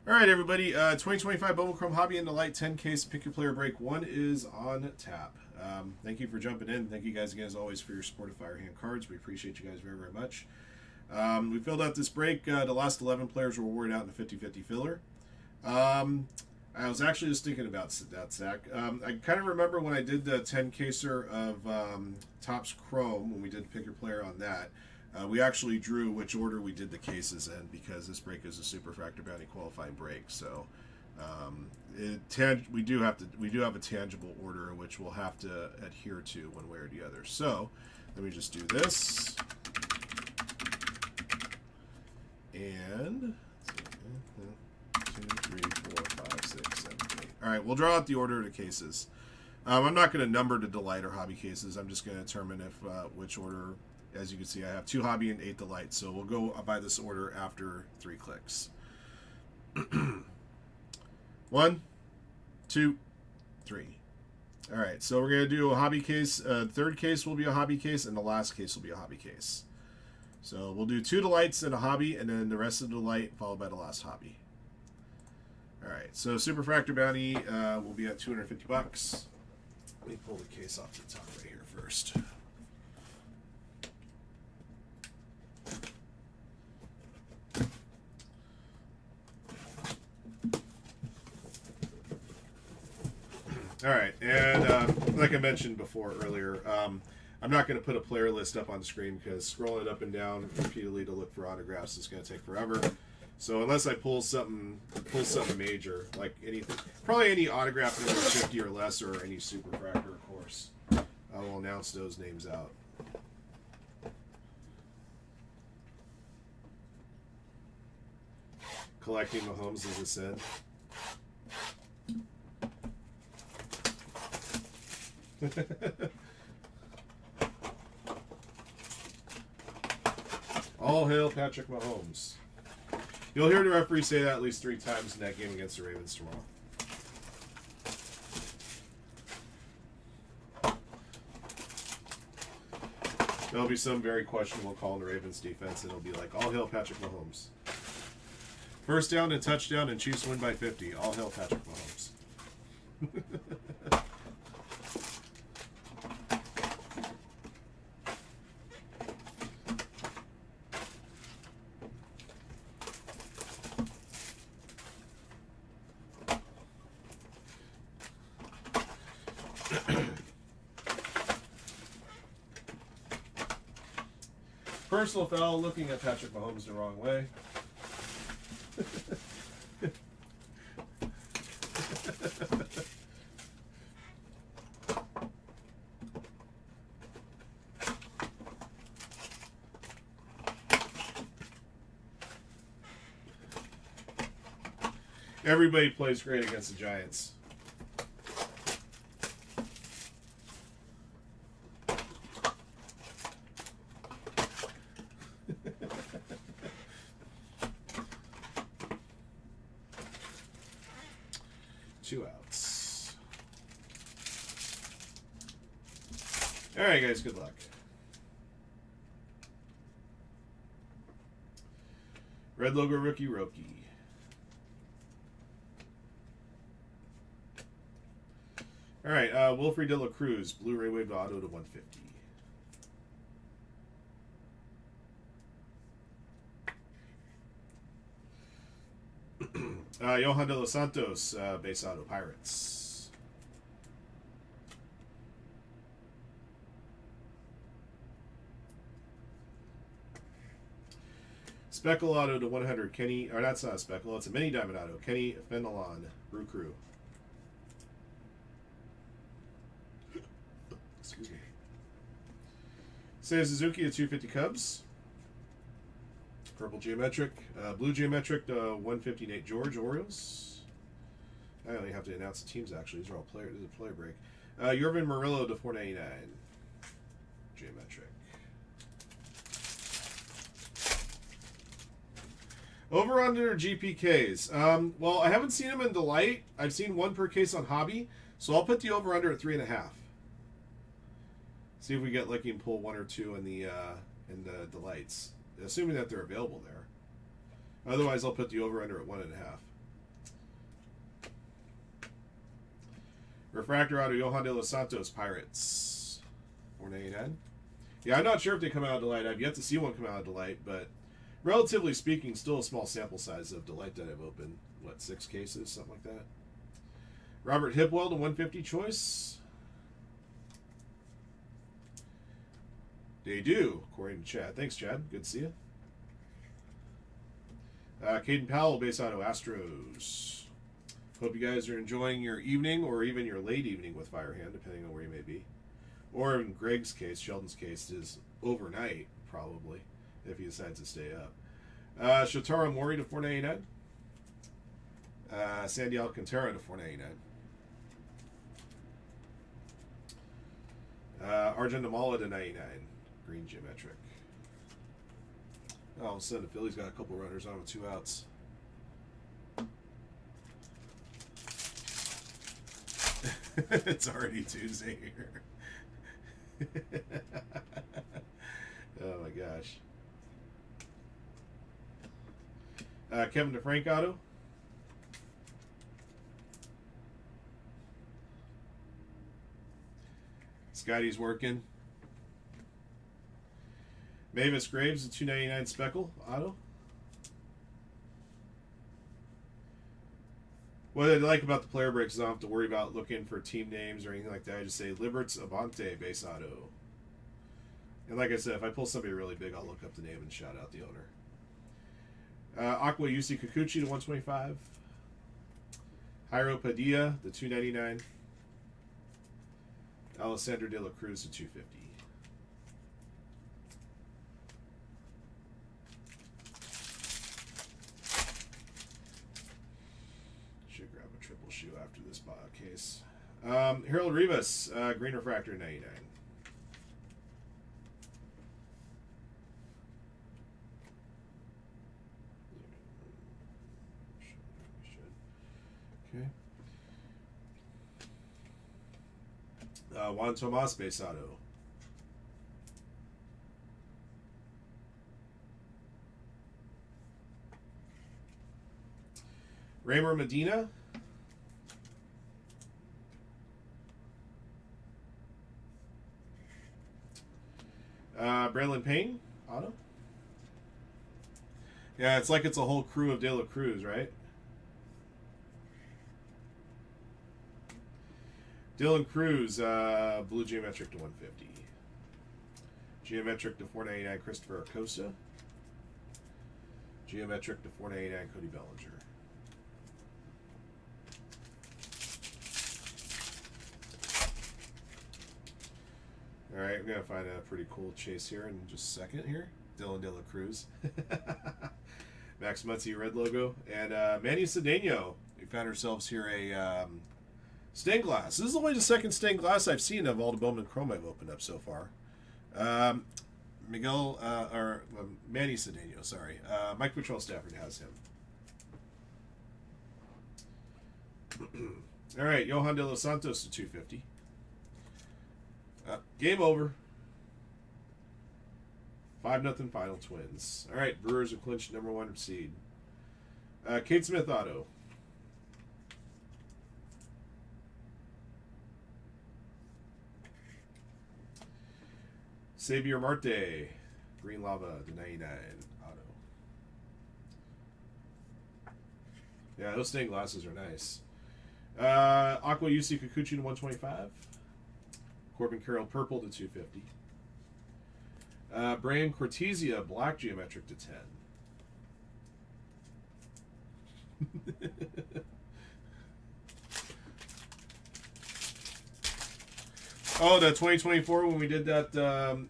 All right, everybody. 2025 Bowman Chrome Hobby and Delight 10 case pick your player break 1 is on tap. Thank you for jumping in. Thank you guys again, as always, for your support of Firehand Cards. We appreciate you guys very, very much. We filled out this break. The last 11 players were awarded out in a 50-50 filler. I was actually just thinking about that, Zach. I kind of remember when I did the 10 caser of Topps Chrome, when we did pick your player on that. We actually drew which order we did the cases in because this break is a Super Fractor Bounty qualifying break. So we do have a tangible order in which we'll have to adhere to one way or the other. So let me just do this and 2, 3, 4, 5, 6, 7, 8. All right, we'll draw out the order of the cases. I'm not going to number the Delight or Hobby cases. I'm just going to determine if which order. As you can see, I have 2 Hobby and 8 Delight, so we'll go by this order after 3 clicks. 1, 2, 3. All right, so we're going to do a Hobby case. Third case will be a Hobby case, and the last case will be a Hobby case. So we'll do 2 Delights and a Hobby, and then the rest of the Delight followed by the last Hobby. All right, so Super Fractor Bounty will be at $250. Let me pull the case off the top right here first. All right, and like I mentioned before earlier, I'm not going to put a player list up on the screen because scrolling up and down repeatedly to look for autographs is going to take forever. So unless I pull something major, like anything, probably any autograph number 50 or less, or any Super Fractor, of course, I will announce those names out. Collecting Mahomes is a sin. All hail Patrick Mahomes. You'll hear the referee say that at least 3 times in that game against the Ravens tomorrow. There'll be some very questionable call in the Ravens defense, and it'll be like, all hail Patrick Mahomes. First down and touchdown, and Chiefs win by 50. All hail Patrick Mahomes. Personal foul, looking at Patrick Mahomes the wrong way. Everybody plays great against the Giants. Two outs. All right, guys, good luck. Red logo rookie Roki. All right, Wilfred De La Cruz, Blu-ray waived auto to 150. Johan De Los Santos, base auto Pirates. Speckle auto to 100, Kenny, or that's not a Speckle, it's a mini diamond auto, Kenny Fenelon, Brew Crew. Excuse me. Seiya Suzuki to 250 Cubs. Purple Geometric. Blue Geometric to 150 Nate George, Orioles. I only have to announce the teams, actually. These are all players. This is a player break. Yervin Murillo to 499. Geometric. Over under GPKs. Well, I haven't seen them in Delight. I've seen 1 per case on Hobby. So I'll put the over under at 3.5. See if we get lucky and pull 1 or 2 in the Delights, assuming that they're available there. Otherwise, I'll put the over under at 1.5. Refractor auto, Johan de los Santos, Pirates. 499. Yeah, I'm not sure if they come out of Delight. I've yet to see one come out of Delight, but relatively speaking, still a small sample size of Delight that I've opened. What, 6 cases? Something like that. Robert Hipwell to 150 choice. They do, according to Chad. Thanks, Chad. Good to see you. Caden Powell, base auto, Astros. Hope you guys are enjoying your evening or even your late evening with Firehand, depending on where you may be. Or in Greg's case, Sheldon's case, is overnight, probably, if he decides to stay up. Shotaro Mori to 499. Sandy Alcantara to 499. Arjun Namala to 99. Green geometric. All of a sudden, the Phillies got a couple runners on with 2 outs. It's already Tuesday here. Oh my gosh. Kevin DeFranco auto. Scotty's working. Mavis Graves, a 299 Speckle auto. What I like about the player breaks is I don't have to worry about looking for team names or anything like that. I just say Liberts Avante base auto. And like I said, if I pull somebody really big, I'll look up the name and shout out the owner. Aqua Yusi Kikuchi to 125. Jairo Padilla, the 299. Alessandro De La Cruz to 250. Should grab a triple shoe after this case. Harold Rivas, green refractor 99. Okay. Juan Tomas base auto. Raymer Medina. Braylon Payne auto. Yeah, it's like it's a whole crew of De La Cruz, right? Dylan Cruz, blue geometric to 150. Geometric to 499, Christopher Acosta. Geometric to 499, Cody Bellinger. All right, we're going to find a pretty cool chase here in just a second here. Dylan De La Cruz. Max Muncy red logo. And Manny Cedeno. We found ourselves here a stained glass. This is only the second stained glass I've seen of all the Bowman Chrome I've opened up so far. Manny Cedeno, sorry. Mike Patrol Stafford has him. All right, Johan De Los Santos to 250. Game over. 5-0 final Twins. All right, Brewers are clinched #1 seed. Kate Smith auto. Xavier Marte, green lava to 99 auto. Yeah, those stained glasses are nice. Aqua UC Kikuchi to 125. Corbin Carroll purple to 250. Brian Cortesia black geometric to 10. Oh, the 2024 when we did that,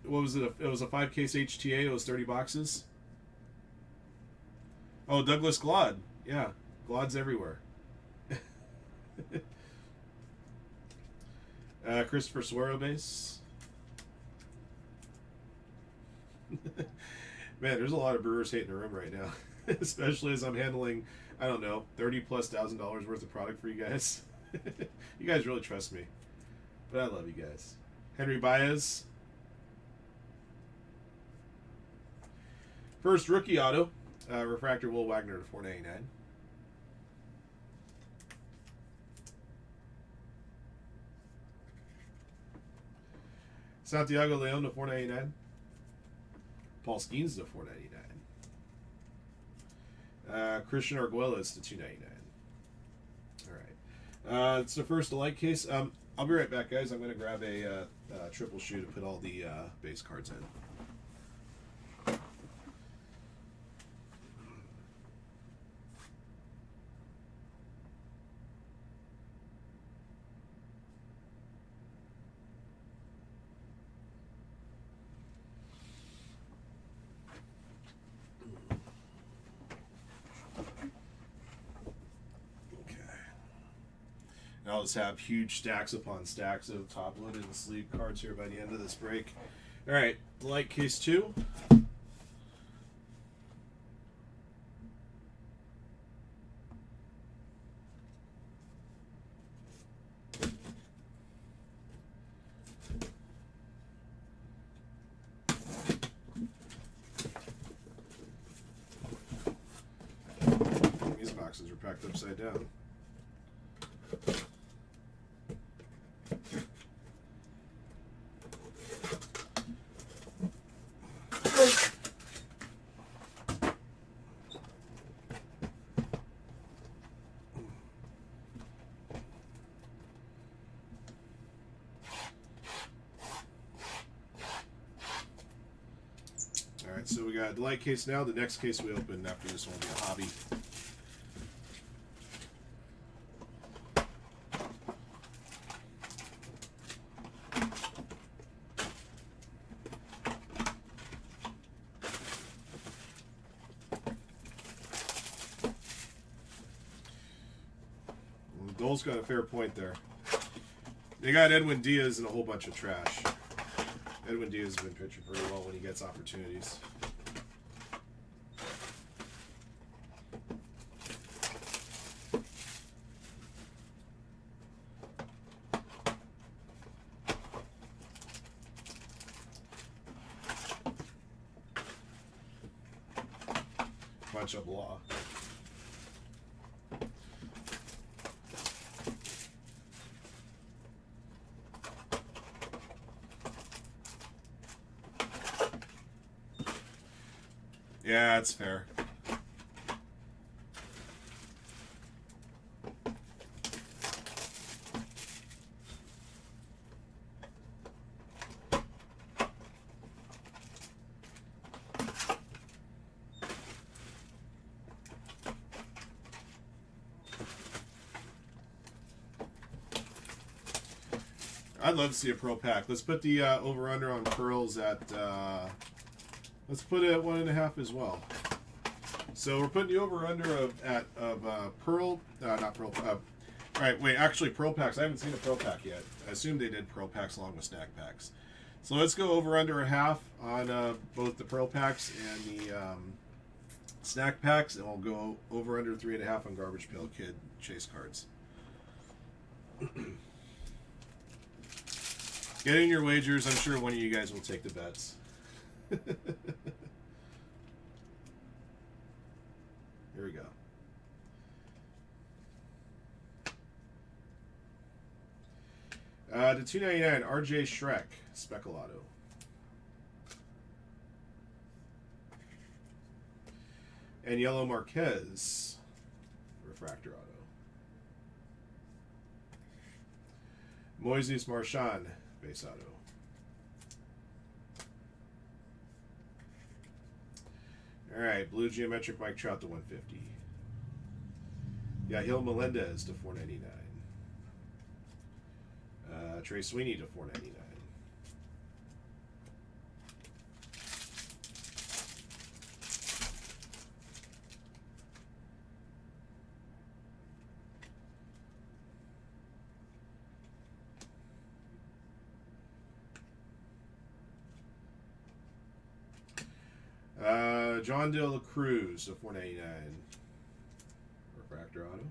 what was it? It was a 5-case HTA. It was 30 boxes. Oh, Douglas Glod. Yeah, Glod's everywhere. Christopher Suero base. Man, there's a lot of Brewers hate in the room right now. Especially as I'm handling, I don't know, $30,000+ worth of product for you guys. You guys really trust me. But I love you guys. Henry Baez. First rookie auto. Refractor Will Wagner to 499. Santiago Leon to 499. Paul Skeens to 499. Christian Arguelles to 299. All right. It's the first light case. I'll be right back, guys. I'm going to grab a triple shoe to put all the base cards in. I'll just have huge stacks upon stacks of top-loaded and sleeve cards here by the end of this break. All right, light case 2. These boxes are packed upside down. Alright, so we got the light case now. The next case we open after this one will be a hobby. Well, Dole's got a fair point there. They got Edwin Diaz and a whole bunch of trash. Edwin Diaz has been pitching pretty well when he gets opportunities. Bunch of blah. Yeah, that's fair. I'd love to see a Pearl pack. Let's put the over-under on pearls at... let's put it at 1.5 as well. So we're putting the over-under of Pearl... not Pearl... Alright, wait, actually Pearl packs. I haven't seen a Pearl pack yet. I assume they did Pearl packs along with snack packs. So let's go over-under 1/2 on both the Pearl packs and the snack packs. And we'll go over-under 3.5 on Garbage Pail Kid chase cards. Get in your wagers. I'm sure one of you guys will take the bets. Here we go. To 299, RJ Shrek, Speckle Auto. And Yellow Marquez, Refractor Auto. Moises Marchand, Base Auto. Alright, Blue Geometric Mike Trout to 150. Yahil Melendez to 499. Trey Sweeney to 499. John De La Cruz to 499. Refractor Auto.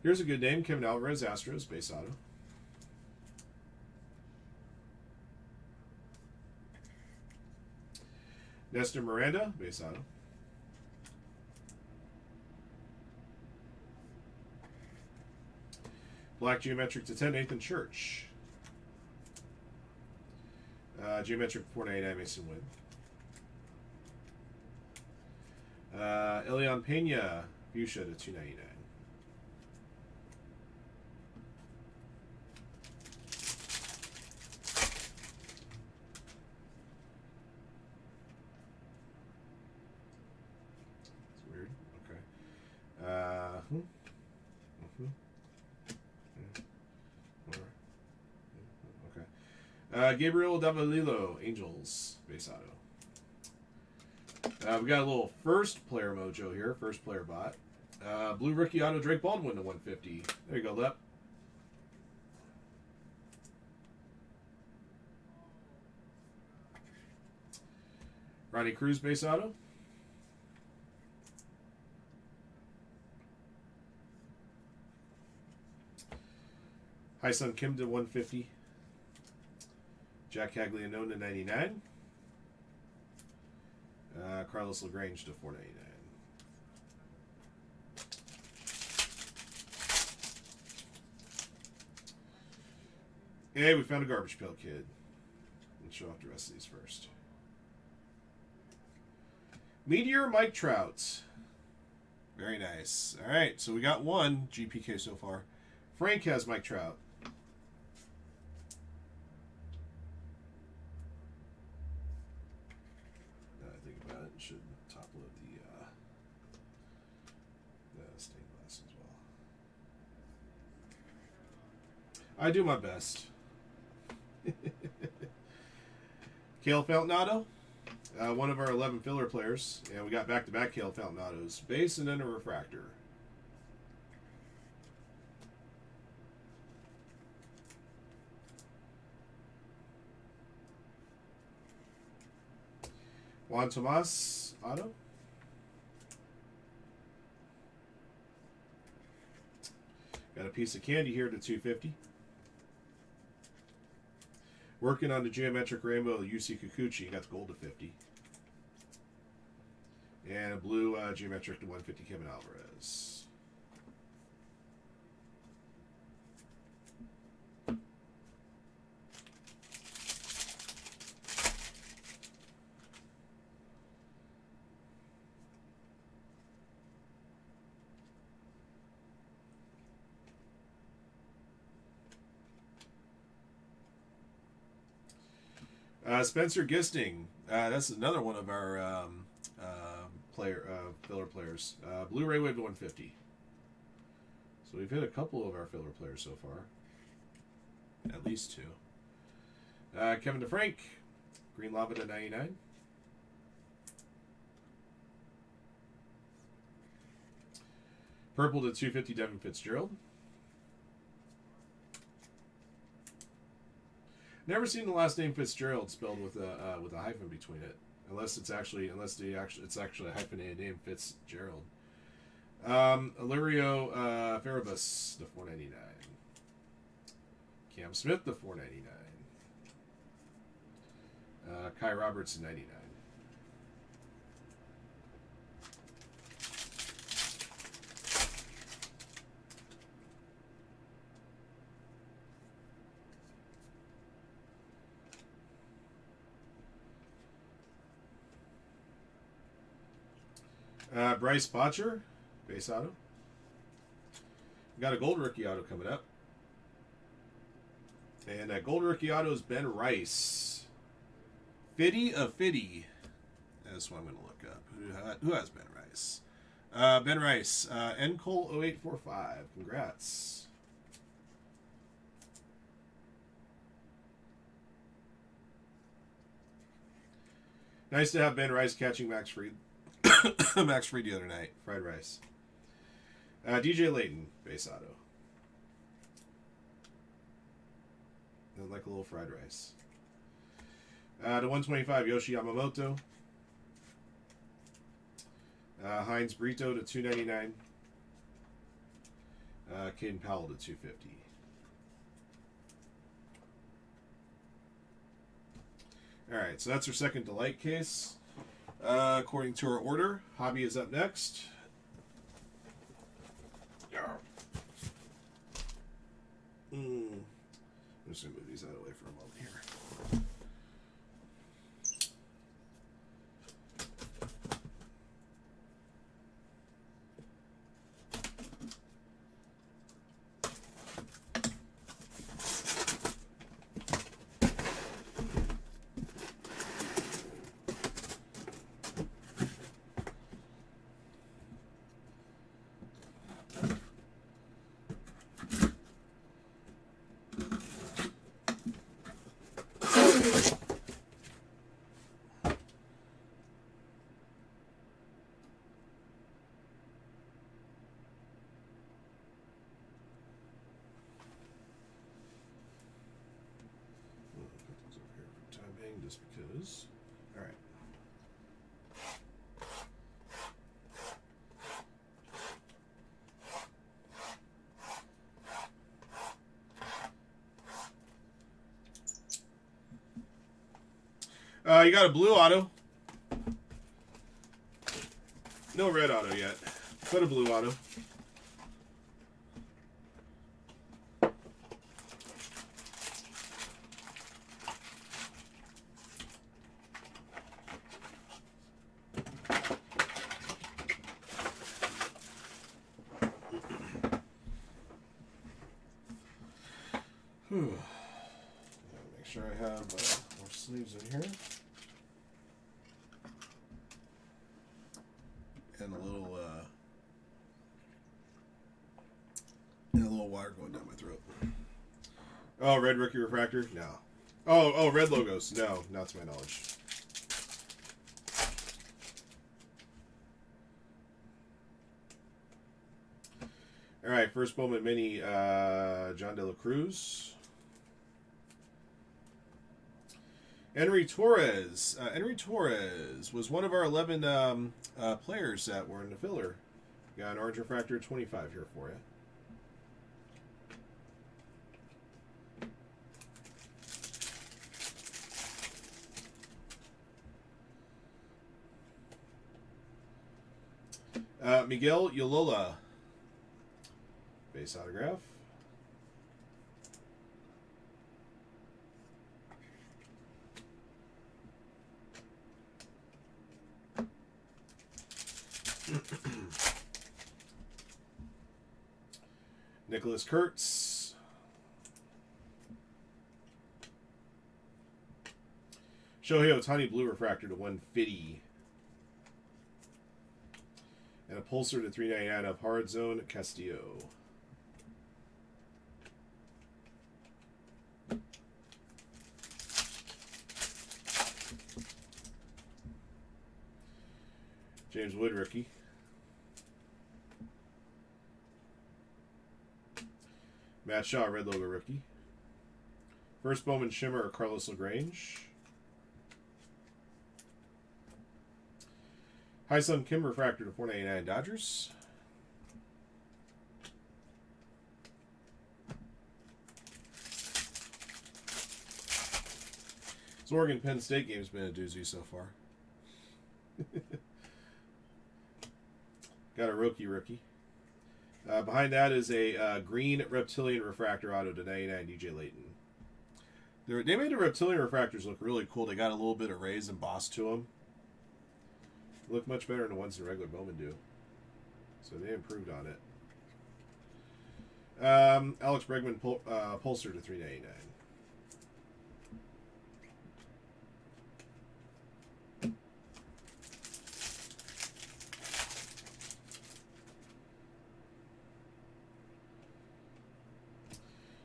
Here's a good name, Kevin Alvarez, Astros, Base Auto. Nestor Miranda, Base Auto. Black geometric to 10, Nathan Church. Geometric 499, Mason Wood. Elian Pena, Fuchsia to 299. It's weird. Okay. Okay. Gabriel Davalillo, Angels, base auto. We got a little first player mojo here, first player bot. Blue rookie auto, Drake Baldwin to 150. There you go, Lep. Ronnie Cruz, base auto. Hyun Kim to 150. Jack Caglianone to 99. Carlos LaGrange to 499. Hey, we found a garbage pail kid. Let's show off the rest of these first. Meteor Mike Trout. Very nice. All right, so we got one GPK so far. Frank has Mike Trout. Should top load the stained glass as well. I do my best. Kale Fountainato, one of our 11 filler players, and we got back-to-back Kale Fountainatos, base and then a refractor. Juan Tomas, auto. Got a piece of candy here to 250. Working on the geometric rainbow, UC Kikuchi, got the gold to 50. And a blue geometric to 150, Kevin Alvarez. Spencer Gisting, that's another one of our filler players. Blu-ray Wave to 150. So we've hit a couple of our filler players so far. At least two. Kevin DeFrank, Green Lava to 99. Purple to 250, Devin Fitzgerald. Never seen the last name Fitzgerald spelled with a hyphen between it, it's actually a hyphenated name, Fitzgerald. Illyrio Farabus to 499. Cam Smith to 499. Kai Roberts to 99. Bryce Botcher, base auto. We got a gold rookie auto coming up. And that gold rookie auto is Ben Rice. Fitty of Fitty. That's what I'm going to look up. Who has Ben Rice? Ben Rice, NCole0845. Congrats. Nice to have Ben Rice catching Max Fried. Max Fried the other night. Fried rice. DJ Layton, base auto. And like a little fried rice. To 125, Yoshi Yamamoto. Heinz Brito to 299. Caden Powell to 250. Alright, so that's our second delight case. According to our order, Hobby is up next. I'm just going to move these out of the way for a moment here. Just because. All right. You got a blue auto. No red auto yet, but a blue auto. Make sure I have more sleeves in here. And a little water going down my throat. Oh, red rookie refractor? No. Oh, red logos? No, not to my knowledge. All right, first Bowman mini, John De La Cruz. Henry Torres. Henry Torres was one of our 11 players that were in the filler. Got an orange refractor 25 here for you. Miguel Yolola. Base autograph. Nicholas Kurtz. Shohei Ohtani blue refractor to 150. And a pulsar to 399 of Hard Zone Castillo. James Wood rookie. Matt Shaw red logo rookie. First Bowman shimmer or Carlos LaGrange. Hyun Kim refractor to 499 Dodgers. This Oregon Penn State game's been a doozy so far. Got a rookie. Behind that is a green reptilian refractor auto to 99 DJ Layton. They made the reptilian refractors look really cool. They got a little bit of raise embossed to them. Look much better than the ones the regular Bowman do. So they improved on it. Alex Bregman pulsar to 399.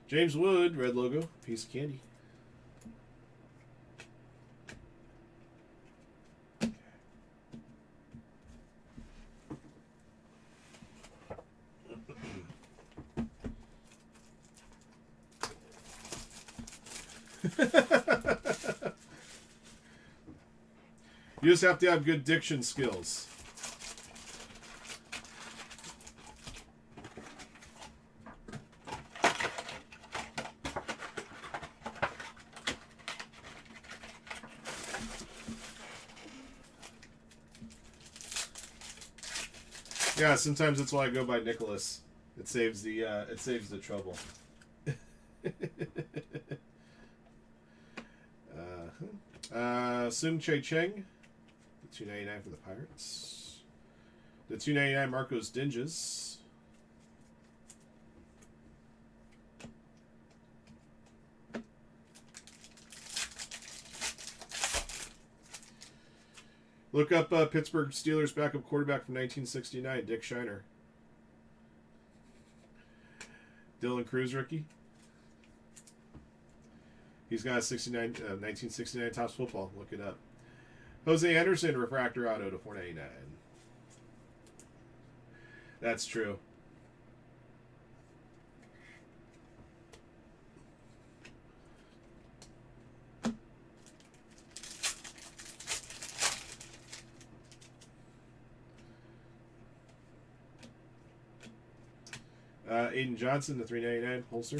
James Wood, red logo, piece of candy. You just have to have good diction skills. Yeah, sometimes that's why I go by Nicholas. It saves the trouble. Sung Che Cheng, the $2.99 for the Pirates. The $2.99 Marcos Dinges. Look up Pittsburgh Steelers backup quarterback from 1969, Dick Shiner. Dylan Cruz rookie. He's got a 1969 Topps football. Look it up. Jose Anderson refractor auto to $4.99. That's true. Aiden Johnson, the $3.99 holster.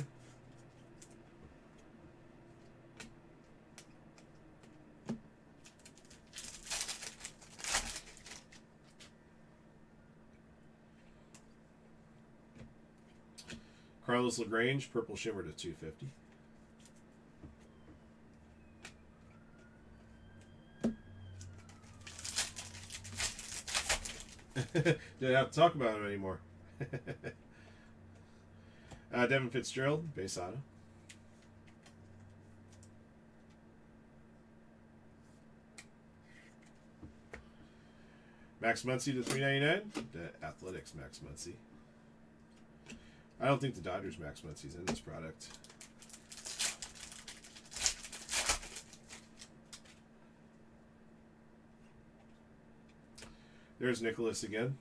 Carlos LaGrange, purple shimmer to $2.50. Didn't have to talk about him anymore. Devin Fitzgerald, base auto. Max Muncy to $3.99. The Athletics Max Muncy. I don't think the Dodgers Max Muncy's in this product. There's Nicholas again.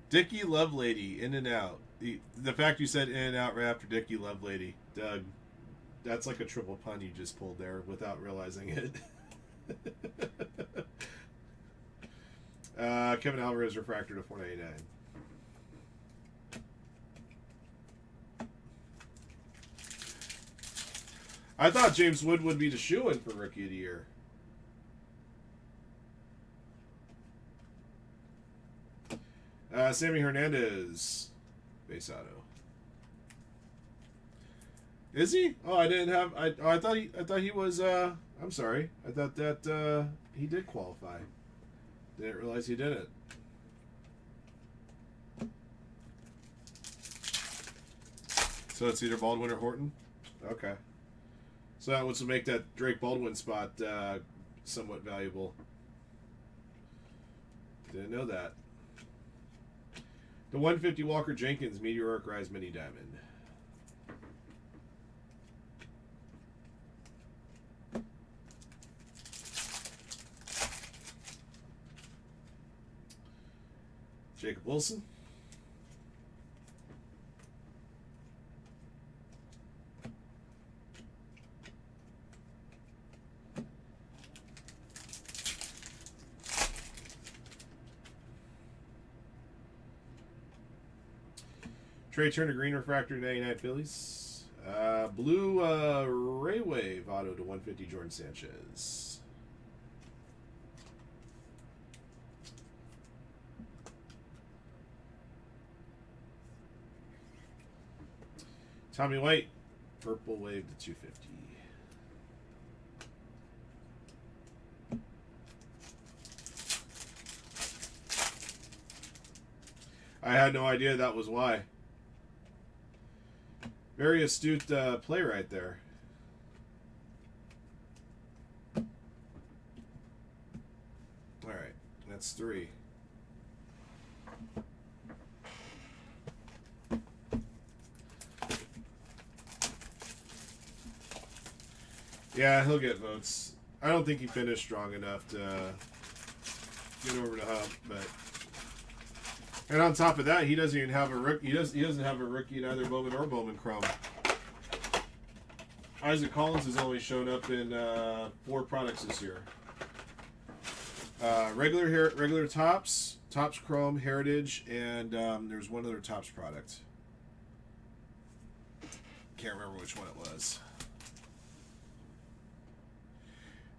Dickie Lovelady, in and out. The fact you said in and out right after Dickie Lovelady, Doug, that's like a triple pun you just pulled there without realizing it. Kevin Alvarez refractor to $4.99. I thought James Wood would be the shoe-in for Rookie of the Year. Sammy Hernandez, base auto. Is he? Oh, I didn't have. I thought he was. I'm sorry. I thought that he did qualify. Didn't realize he didn't. So it's either Baldwin or Horton. Okay. So that would make that Drake Baldwin spot somewhat valuable. Didn't know that. The 150 Walker Jenkins Meteoric Rise Mini Diamond. Jacob Wilson. Trey Turner Green Refractor to 99 Phillies. Blue Ray Wave Auto to 150 Jordan Sanchez. Tommy White Purple Wave to 250. I had no idea that was why. Very astute play right there. All right, that's 3. Yeah, he'll get votes. I don't think he finished strong enough to get over the hump, but and on top of that, he doesn't even have a rookie. He doesn't have a rookie in either Bowman or Bowman Chrome. Isaac Collins has only shown up in 4 products this year. Regular Topps, Topps Chrome, Heritage, and there's one other Topps product. Can't remember which one it was.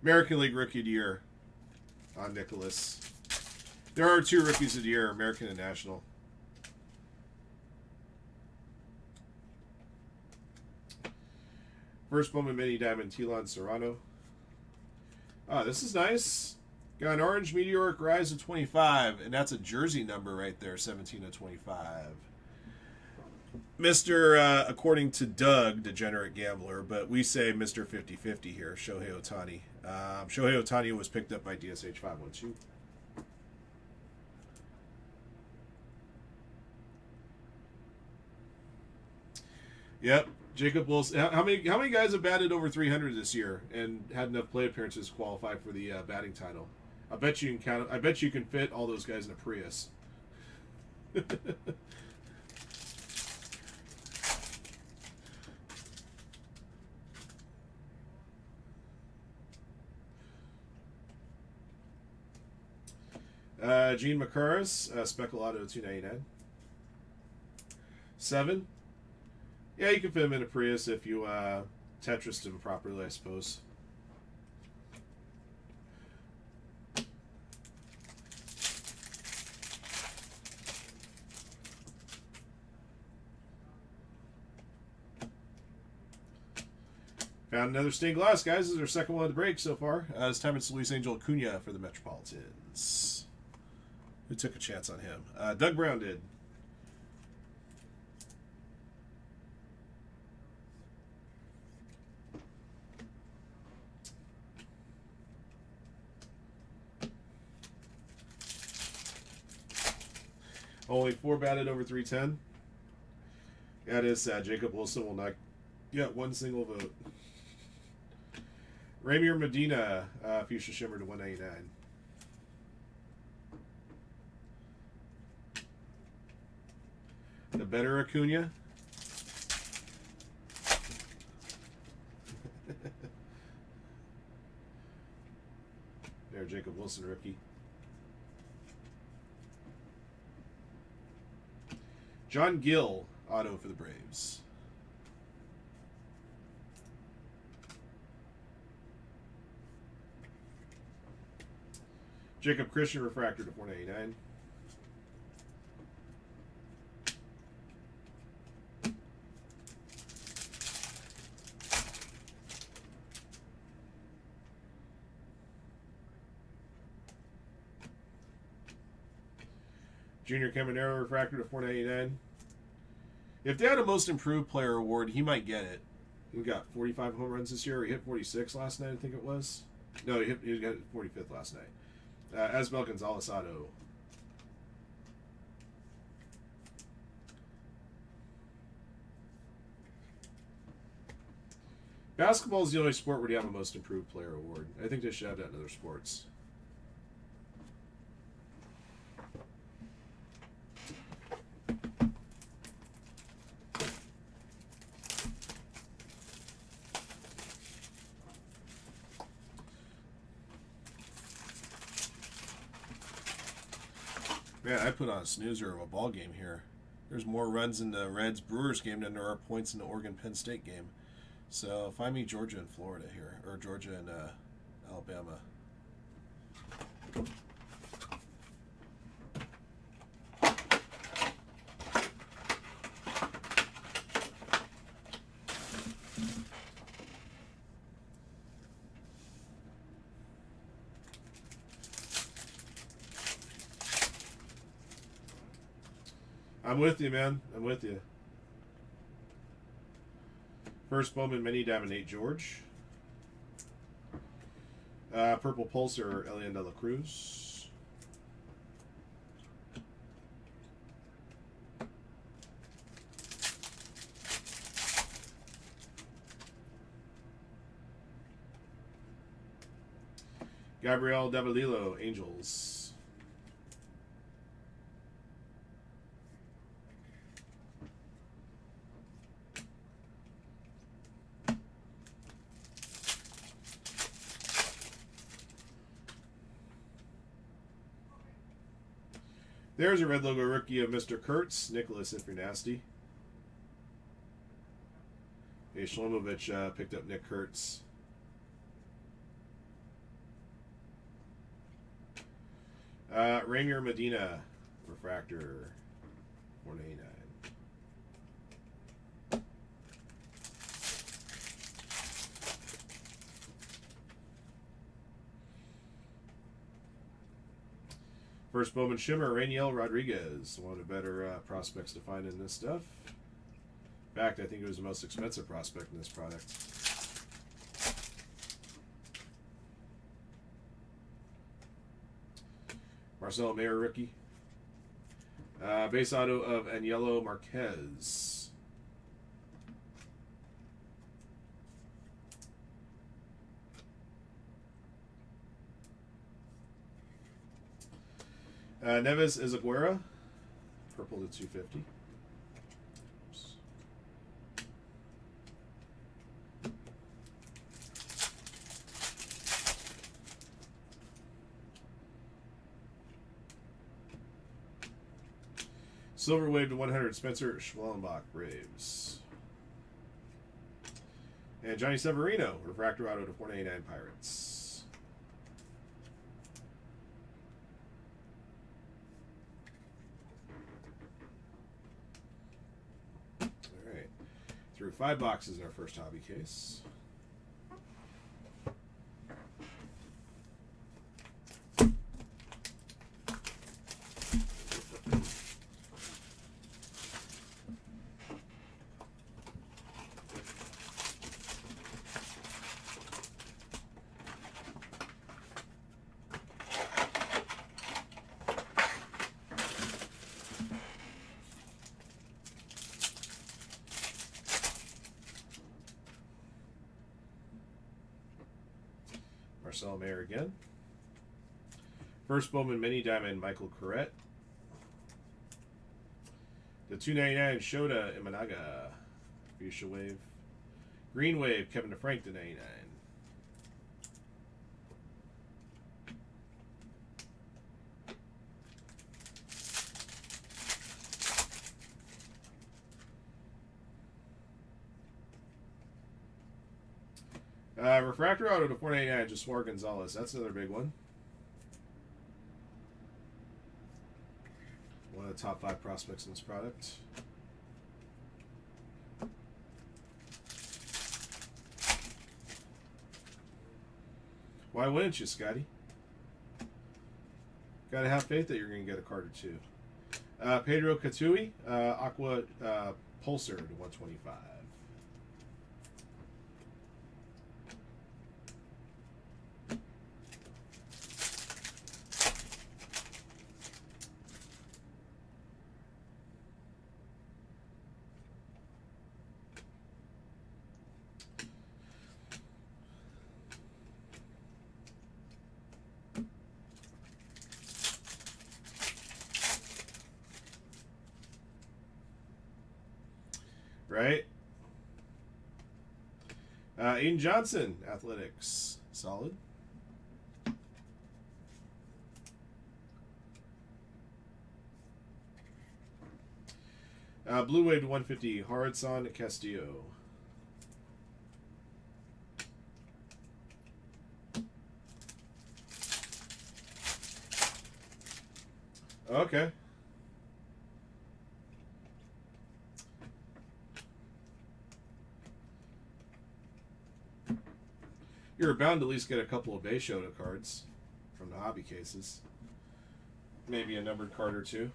American League Rookie of the Year on Nicholas. There are 2 Rookies of the Year, American and National. First Bowman Mini Diamond, Telon Serrano. Ah, this is nice. Got an orange meteoric rise of 25, and that's a jersey number right there, 17 of 25. Mr. According to Doug, Degenerate Gambler, but we say Mr. 50-50 here, Shohei Ohtani. Shohei Ohtani was picked up by DSH 512. Yep, Jacob Wilson. How many guys have batted over 300 this year and had enough play appearances to qualify for the batting title? I bet you can count. I bet you can fit all those guys in a Prius. Gene Macaris, Speckle Auto 299. 7. Yeah, you can fit him in a Prius if you Tetris him properly, I suppose. Found another stained glass, guys. This is our second one of the break so far. This time it's Luis Angel Acuna for the Metropolitans. Who took a chance on him? Doug Brown did. Only 4 batted over 310. That is Jacob Wilson will not get one single vote. Ramier Medina, Fuchsia Shimmer to 199. The better Acuna. There, Jacob Wilson, rookie. John Gill, auto for the Braves. Jacob Christian, refractor to 499. Junior Caminero, refractor to 499. If they had a most improved player award, he might get it. He got 45 home runs this year. He hit 46 last night, I think it was. No, he got 45th last night. Asbel Gonzalez auto. Basketball is the only sport where you have a most improved player award. I think they should have that in other sports. Man, I put on a snoozer of a ball game here. There's more runs in the Reds-Brewers game than there are points in the Oregon-Penn State game. So find me Georgia and Florida here, or Georgia and Alabama. I'm with you, man. I'm with you. First Bowman Mini Diamond 8 George. Purple Pulsar Elian de la Cruz. Gabriel Davalillo, Angels. There's a red logo rookie of Mr. Kurtz. Nicholas, if you're nasty. Hey, Shlomovich picked up Nick Kurtz. Rainier Medina, refractor, 189. First Bowman Shimmer, Rainiel Rodriguez, one of the better prospects to find in this stuff. In fact, I think it was the most expensive prospect in this product. Marcelo Mayer rookie. Base auto of Aniello Marquez. Neves Izaguirre, purple to 250. Oops. Silver Wave to 100, Spencer Schwellenbach, Braves. And Johnny Severino, refractor auto to 499, Pirates. Through 5 boxes in our first hobby case. Marcel Mayer again. First Bowman Mini Diamond, Michael Corrett. The 299 Shota Imanaga, Fuchsia Wave. Green Wave, Kevin DeFrank to 99. Refractor auto to 499, Josuar Gonzalez. That's another big one. One of the top 5 prospects in this product. Why wouldn't you, Scotty? Gotta have faith that you're going to get a card or two. Pedro Catui, Aqua Pulsar to 125. Right? Aiden Johnson, Athletics. Solid. Blue Wave to 150, Haradson Castillo. Okay. You're bound to at least get a couple of Bay Shota cards from the hobby cases. Maybe a numbered card or two.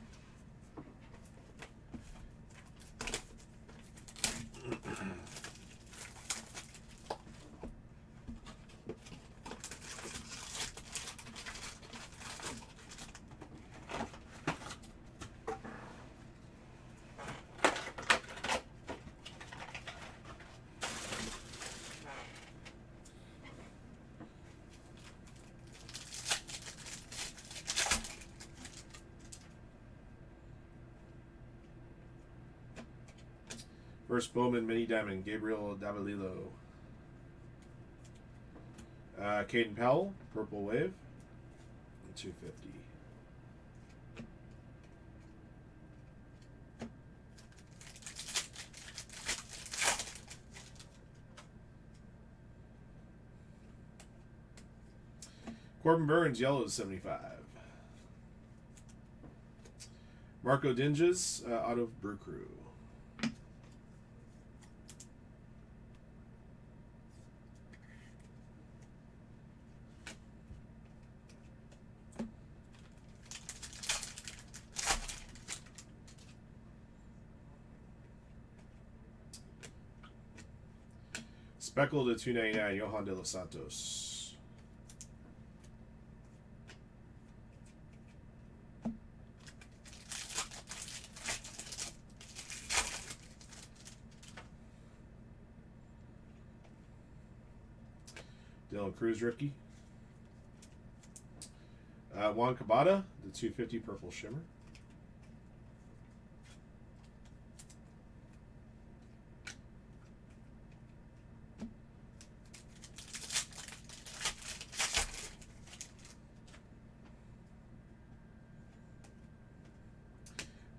First Bowman Mini Diamond, Gabriel Davalillo. Caden Powell, Purple Wave, 250. Corbin Burns, yellow, 75. Marco Dinges, out of Brew Crew. Speckled at 299, Johan de los Santos. Dylan Cruz rookie. Juan Cabada, the 250 purple shimmer.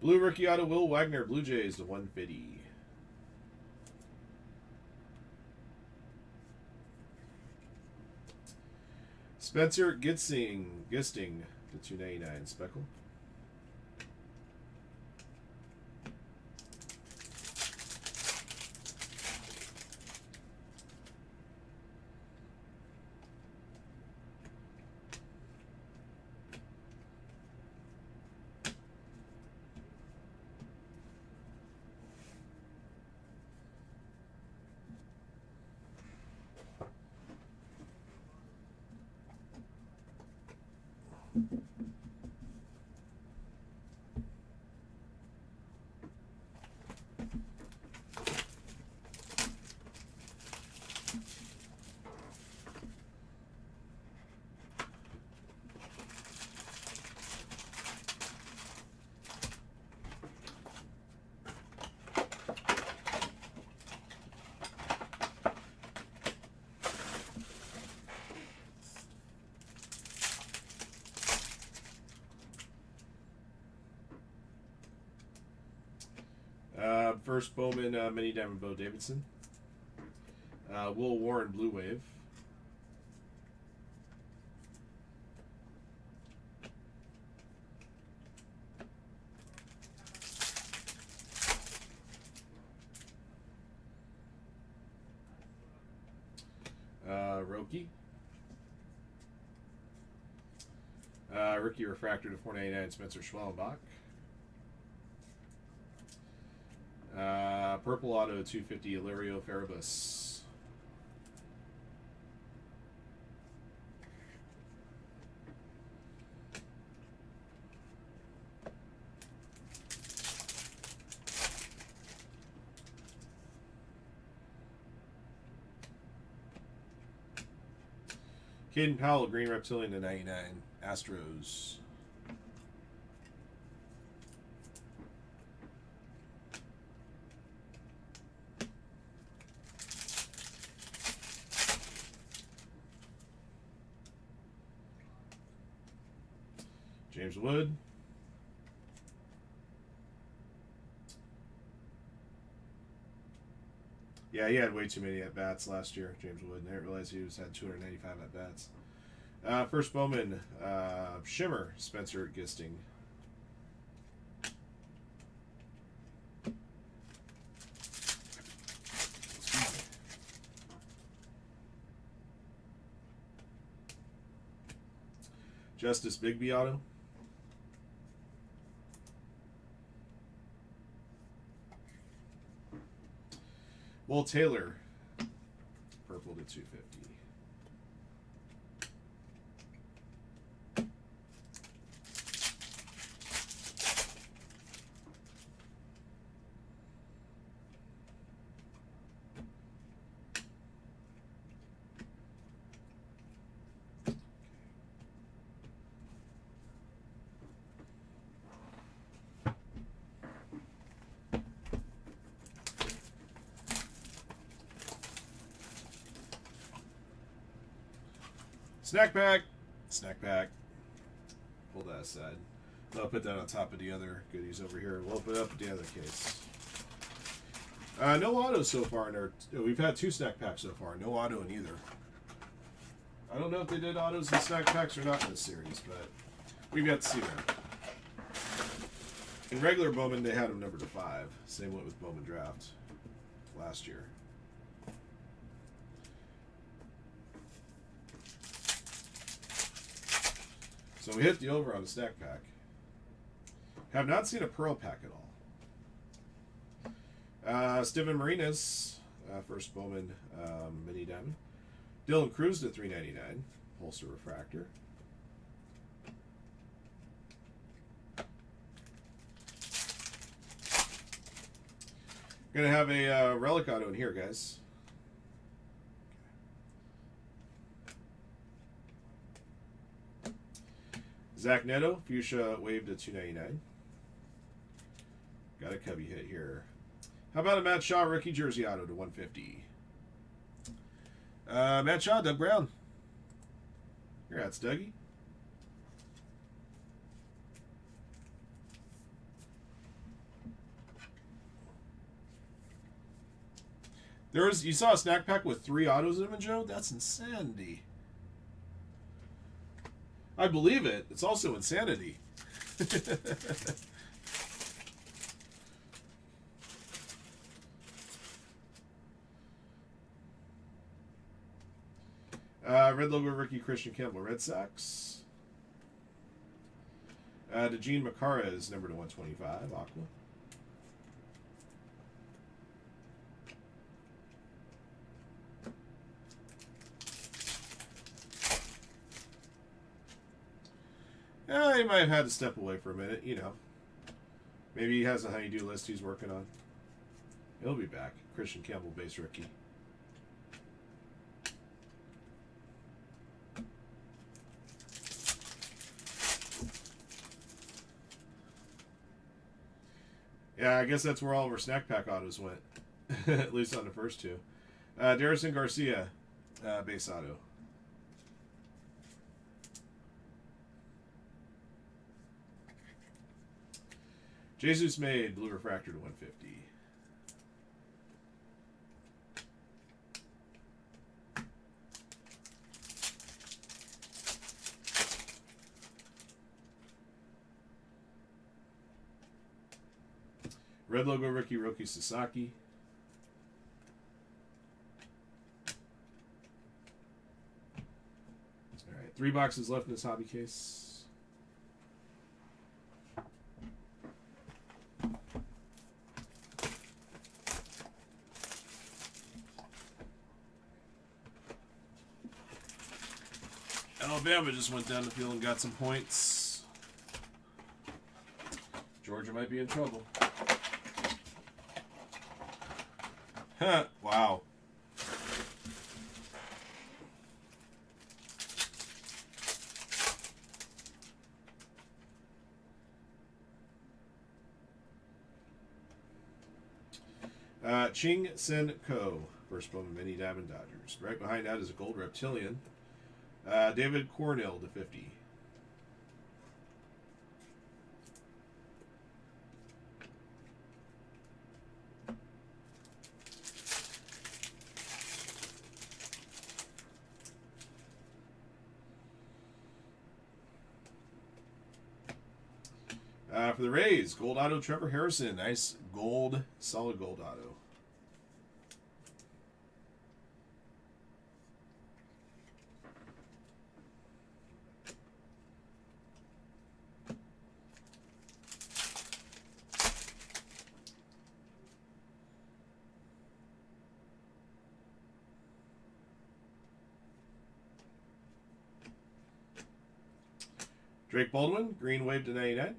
Blue rookie out of Will Wagner, Blue Jays, the 150. Spencer Gisting, the 299 speckle. First Bowman Mini Diamond Bo Davidson. Will Warren Blue Wave. Roki. Rookie Refractor to 499 Spencer Schwellenbach. Purple Auto 250 Ilario Farabus. Caden Powell, Green Reptilian to 99 Astros. James Wood. Yeah, he had way too many at-bats last year, James Wood. I didn't realize he had 295 at-bats. First Bowman, Shimmer, Spencer Gisting. Justice Bigby Auto. Will Taylor, purple to 250. Snack pack. Snack pack. Pull that aside. I'll put that on top of the other goodies over here. We'll open up the other case. No autos so far in our. We've had 2 snack packs so far. No auto in either. I don't know if they did autos and snack packs or not in this series, but we've got to see that. In regular Bowman, they had them numbered to 5. Same went with Bowman Draft last year. So we hit the over on the snack pack. Have not seen a pearl pack at all. Steven Marinas, first Bowman mini diamond. Dylan Cruz to $3.99, holster refractor. Gonna have a relic auto in here, guys. Zach Neto, fuchsia wave to $2.99. Got a cubby hit here. How about a Matt Shaw rookie jersey auto to $150? Matt Shaw, Doug Brown. Congrats, Dougie. You saw a snack pack with 3 autos in it, Joe? That's insanity. I believe it. It's also insanity. Red logo rookie Christian Campbell, Red Sox. DeGene Macara is number to 125, Aqua. He might have had to step away for a minute, you know. Maybe he has a honeydew list he's working on. He'll be back. Christian Campbell, base rookie. Yeah, I guess that's where all of our snack pack autos went. At least on the first 2. Darrison Garcia, base auto. Jesus made blue refractor to $150. Red logo rookie Roki Sasaki. All right, 3 boxes left in this hobby case. Alabama just went down the field and got some points. Georgia might be in trouble. Huh, wow. Ching Sen Ko, first Bowman Mini Diamond Dodgers. Right behind that is a gold reptilian. David Cornell to 50. For the Rays, gold auto Trevor Harrison. Nice gold, solid gold auto. Drake Baldwin, green wave to 99.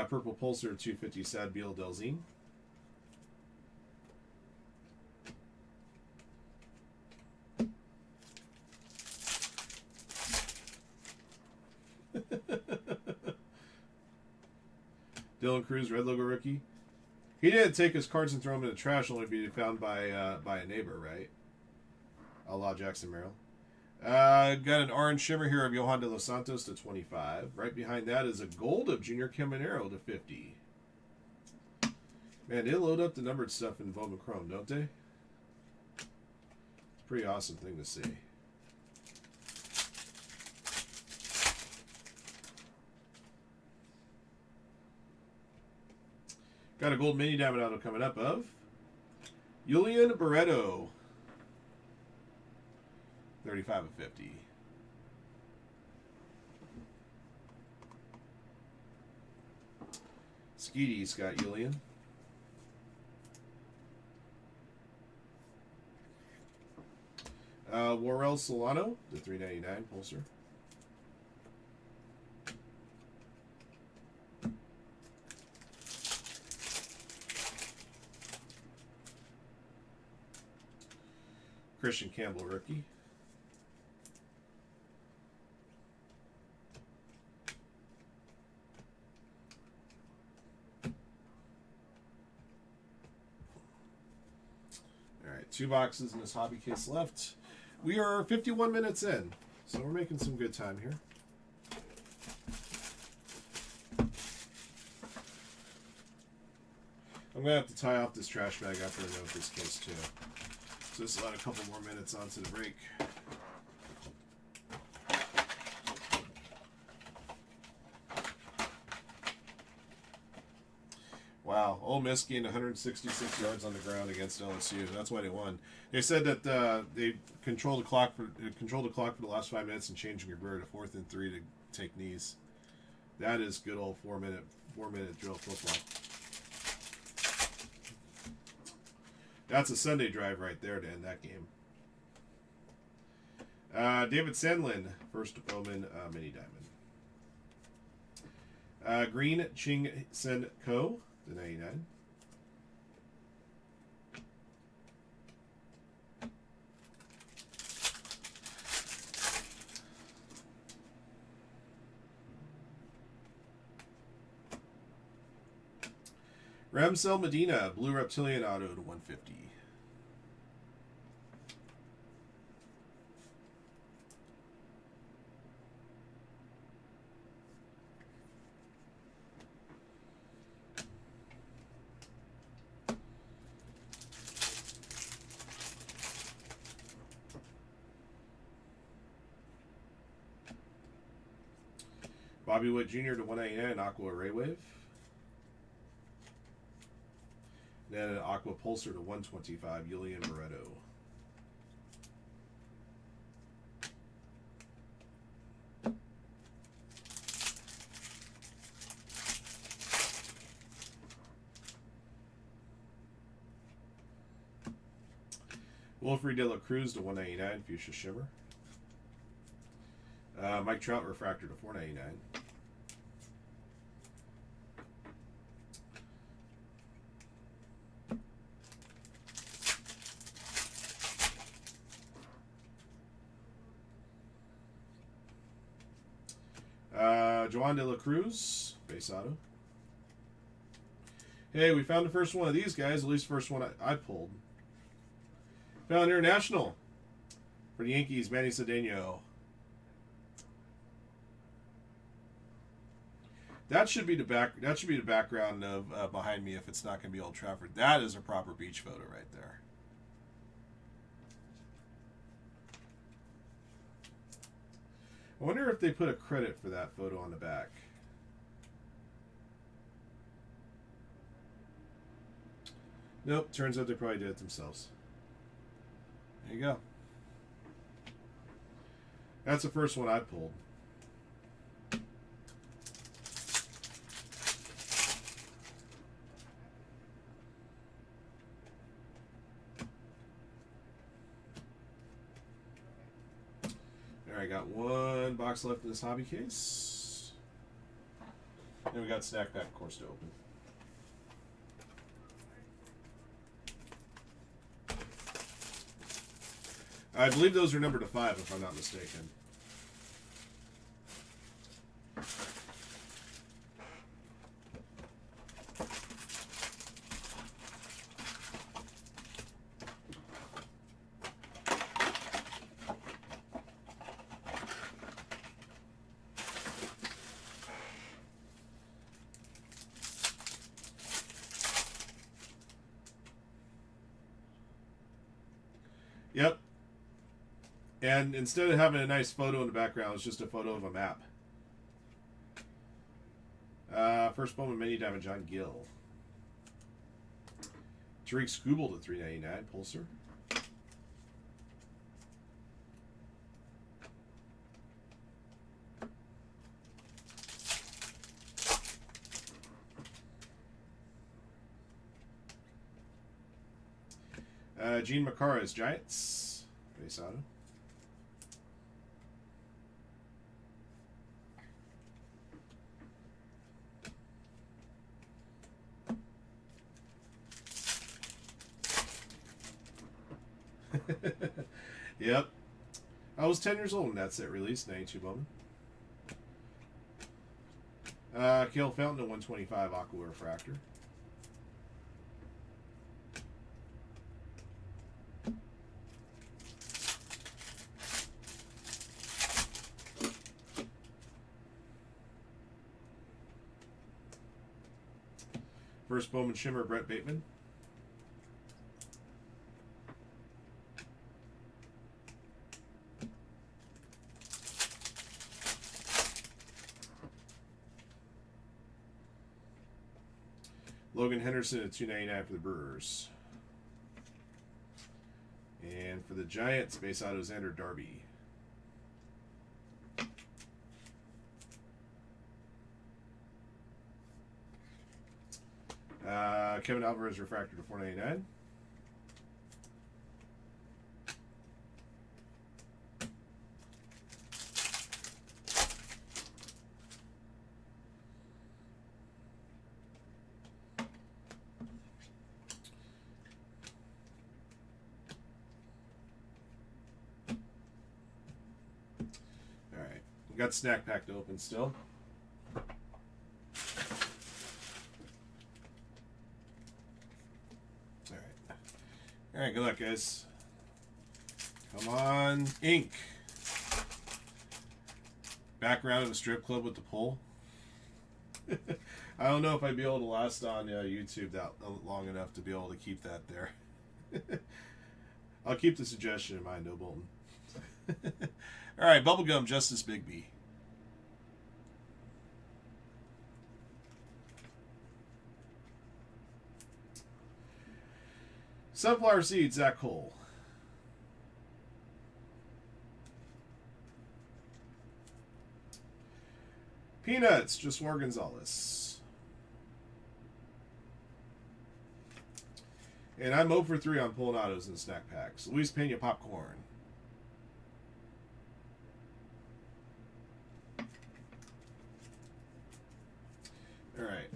Purple Pulsar 250 Sad Beal Delzine. Dylan Cruz, red logo rookie. He didn't take his cards and throw them in the trash, only to be found by a neighbor, right? a la Jackson Merrill. Got an orange shimmer here of Johan de los Santos to 25. Right behind that is a gold of Junior Caminero to 50. Man, they load up the numbered stuff in Bowman Chrome, don't they? Pretty awesome thing to see. Got a gold mini diamond auto coming up of Julian Barreto. 35 of 50. Skeety's got Julian. Warrell Solano, the 399 pulsar. Christian Campbell, rookie. All right, 2 boxes in this hobby case left. We are 51 minutes in, so we're making some good time here. I'm going to have to tie off this trash bag after I note this case, too. So this will add a couple more minutes onto the break. Wow, Ole Miss gained 166 yards on the ground against LSU. That's why they won. They said that they controlled the clock for the last 5 minutes and changed McGregor to 4th and 3 to take knees. That is good old 4-minute drill football. That's a Sunday drive right there to end that game. David Sandlin, first Bowman mini diamond. Green Ching Sen Ko, the 99. Ramsel Medina, Blue Reptilian Auto to 150. Bobby Witt Jr. to 199, Aqua Ray Wave. Then an Aqua Pulsar to 125, Julian Barreto. Wilfred De La Cruz to 199, Fuchsia Shimmer. Mike Trout Refractor to 499. Joan De La Cruz, base auto. Hey, we found the first one of these guys, at least the first one I pulled. Found International for the Yankees, Manny Cedeno. That should be the background of behind me if it's not going to be Old Trafford. That is a proper beach photo right there. I wonder if they put a credit for that photo on the back. Nope, turns out they probably did it themselves. There you go. That's the first one I pulled. I got one box left in this hobby case. And we got Snack Pack, of course, to open. I believe those are numbered to 5, if I'm not mistaken. And instead of having a nice photo in the background, it's just a photo of a map. First Bowman menu diamond, John Gill. Tariq Skubal to 399, Pulsar. Gene Makara's Giants, base auto. Yep. I was 10 years old when that set released, 92 Bowman. Kale Fountain to 125 Aqua Refractor. First Bowman Shimmer, Brett Bateman. Logan Henderson at 299 for the Brewers. And for the Giants, base auto Xander Darby. Kevin Alvarez refractor to 499. All right, we got snack pack to open still. All right, good luck, guys. Come on, ink. Background of a strip club with the pole. I don't know if I'd be able to last on YouTube that long enough to be able to keep that there. I'll keep the suggestion in mind, no Bolton. All right, Bubblegum Justice Bigby. Sunflower Seeds, Zach Cole. Peanuts, Josué Gonzalez. And I'm 0 for 3 on pulling autos in the snack packs. Luis Pena Popcorn. All right.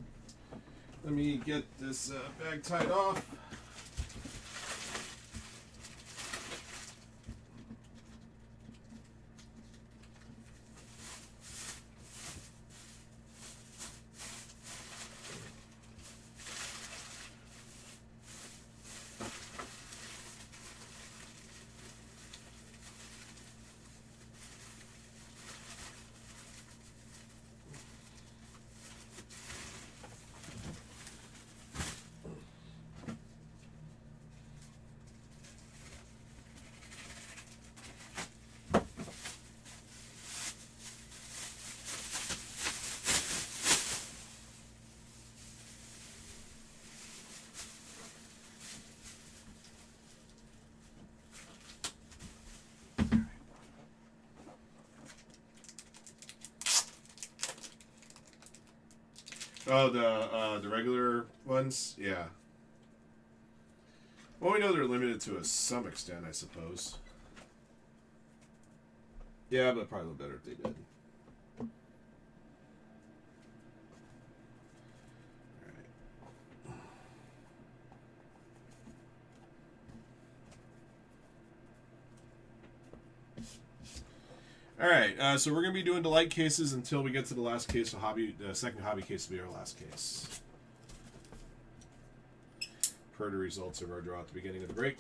Let me get this bag tied off. Oh, the regular ones? Yeah. Well, we know they're limited to some extent, I suppose. Yeah, but probably a little better if they did. All right, so we're going to be doing delight cases until we get to the last case of hobby. The second hobby case will be our last case. Per the results of our draw at the beginning of the break.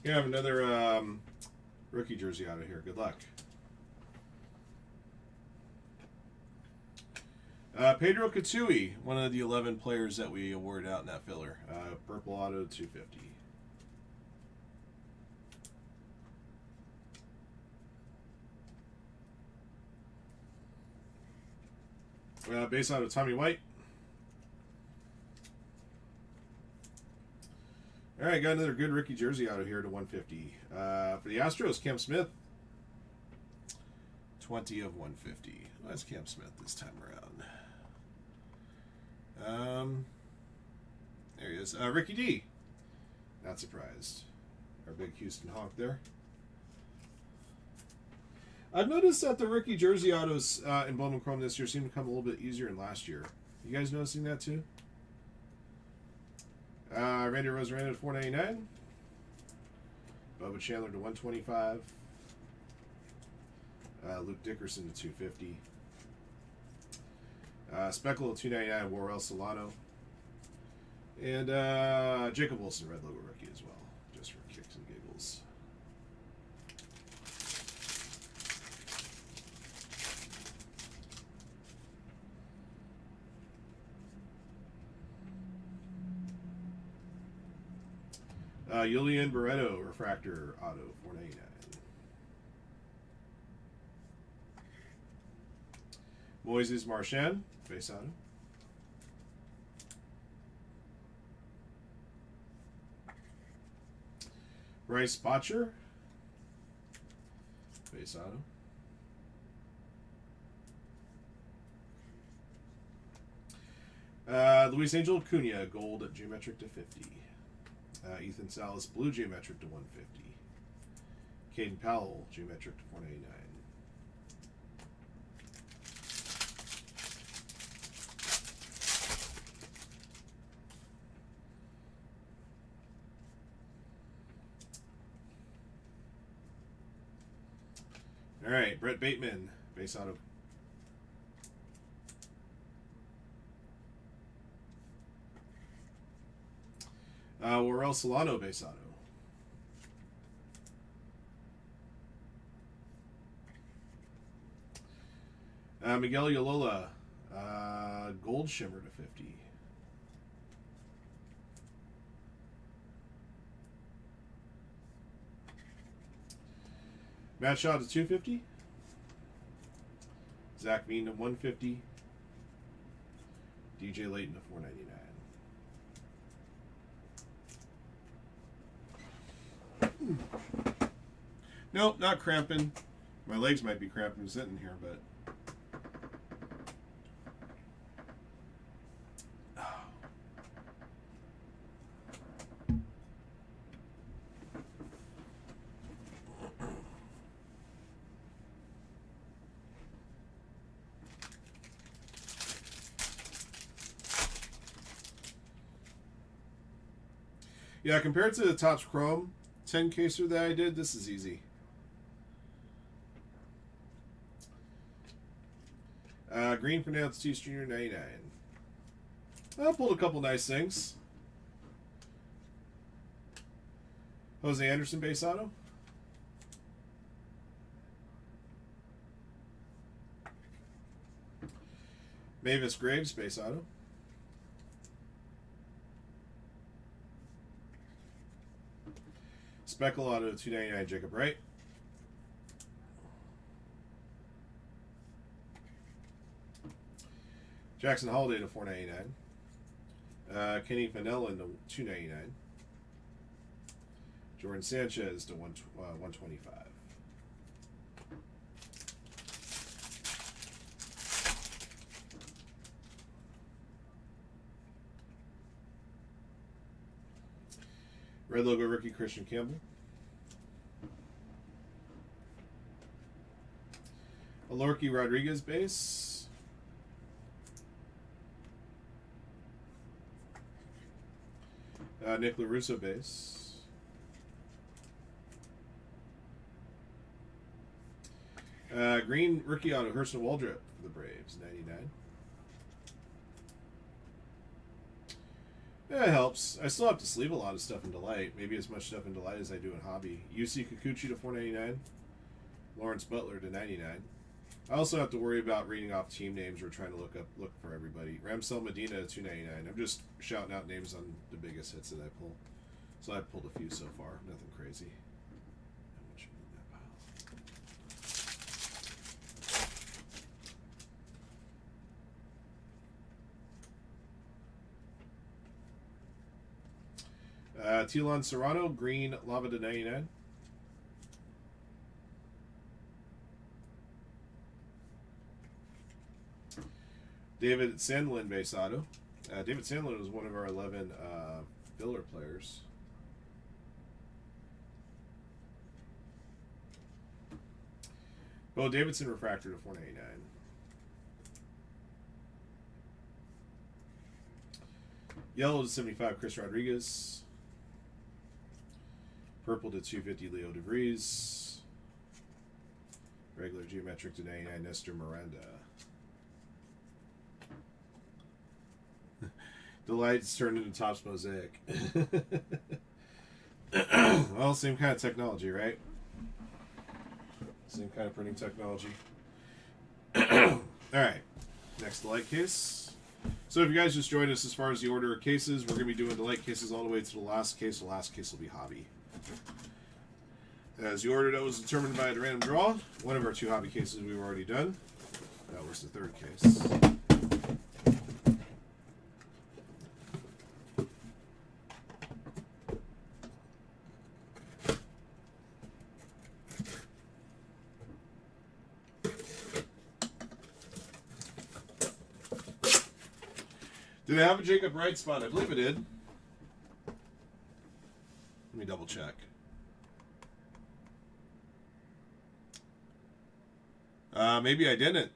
You have another rookie jersey out of here. Good luck. Pedro Katui, one of the 11 players that we awarded out in that filler. Purple auto 250. Base auto Tommy White. All right, got another good rookie jersey out of here to 150. For the Astros, Cam Smith. 20 of 150. That's Cam Smith this time around. There he is. Ricky D. Not surprised. Our big Houston honk there. I've noticed that the rookie jersey autos in Bowman Chrome this year seem to come a little bit easier than last year. You guys noticing that too? Randy Rosarena to 499. Bubba Chandler to 125. Luke Dickerson to 250. Speckle to 299. Warrell Solano. And Jacob Wilson, red logo rookie as well, just for kicks and giggles. Julian Barreto, refractor auto, 499. Moises Marchand, base auto. Bryce Botcher, base auto. Luis Angel Acuna, gold geometric to 50. Ethan Salas, blue geometric to 150. Caden Powell, geometric to 499. All right, Brett Bateman, base auto. Warrell Solano, base auto. Miguel Yolola, gold shimmer to 50. Matt Shaw to 250. Zach Mean to 150. DJ Layton to 499. Nope, not cramping. My legs might be cramping sitting here, but yeah, compared to the Topps Chrome 10 caser that I did, this is easy. Green for now, it's Tatis Jr. 99. I pulled a couple nice things. Jose Anderson, base auto. Mavis Graves, base auto. Speckle auto 299, Jacob Wright. Jackson Holiday to 499. Kenny Fanelin to 299. Jordan Sanchez to 125. Red logo rookie Christian Campbell. Alorki Rodriguez base. Nick LaRusso base. Green rookie auto Hurston Waldrop for the Braves, 99. Yeah, it helps. I still have to sleeve a lot of stuff in Delight. Maybe as much stuff in Delight as I do in Hobby. UC Kikuchi to $4.99. Lawrence Butler to $99. I also have to worry about reading off team names or trying to look for everybody. Ramsel Medina to $2.99. I'm just shouting out names on the biggest hits that I pull. So I've pulled a few so far. Nothing crazy. How much in that pile? Tilon Serrano, green lava to $99. David Sandlin base auto. David Sandlin was one of our 11 filler players. Bo Davidson refractor to $4.99. Yellow to 75 Chris Rodriguez. Purple to 250 Leo DeVries. Regular geometric to 99 Nestor Miranda. The lights turned into Topps Mosaic. Well, same kind of technology, right? Same kind of printing technology. Alright, next Delight case. So if you guys just joined us as far as the order of cases, we're going to be doing Delight cases all the way to the last case. The last case will be Hobby. As the order that was determined by the random draw, one of our 2 Hobby cases we've already done. That was the 3rd case. Did it have a Jacob Wright spot? I believe it did. Let me double check. Maybe I didn't.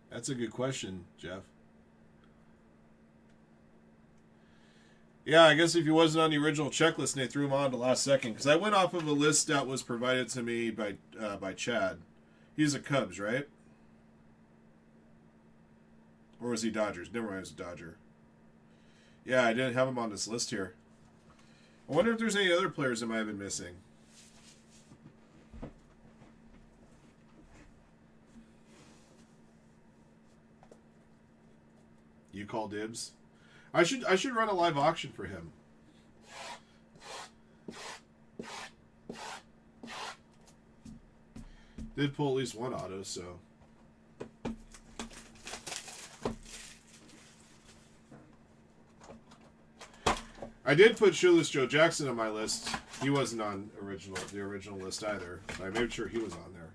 That's a good question, Jeff. Yeah, I guess if he wasn't on the original checklist and they threw him on at the last second, because I went off of a list that was provided to me by Chad. He's a Cubs, right? Or was he Dodgers? Never mind, it was a Dodger. Yeah, I didn't have him on this list here. I wonder if there's any other players that might have been missing. You call dibs? I should run a live auction for him. Did pull at least one auto, so. I did put Shoeless Joe Jackson on my list. He wasn't on the original list either. I made sure he was on there.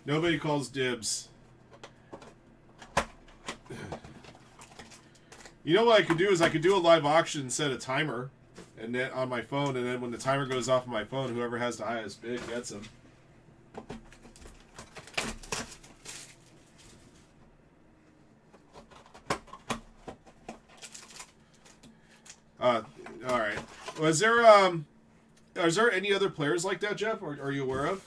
Nobody calls dibs. You know what I could do is I could do a live auction and set a timer and then on my phone, and then when the timer goes off on my phone, whoever has the highest bid gets them. All right. Is there any other players like that, Jeff? Or are you aware of?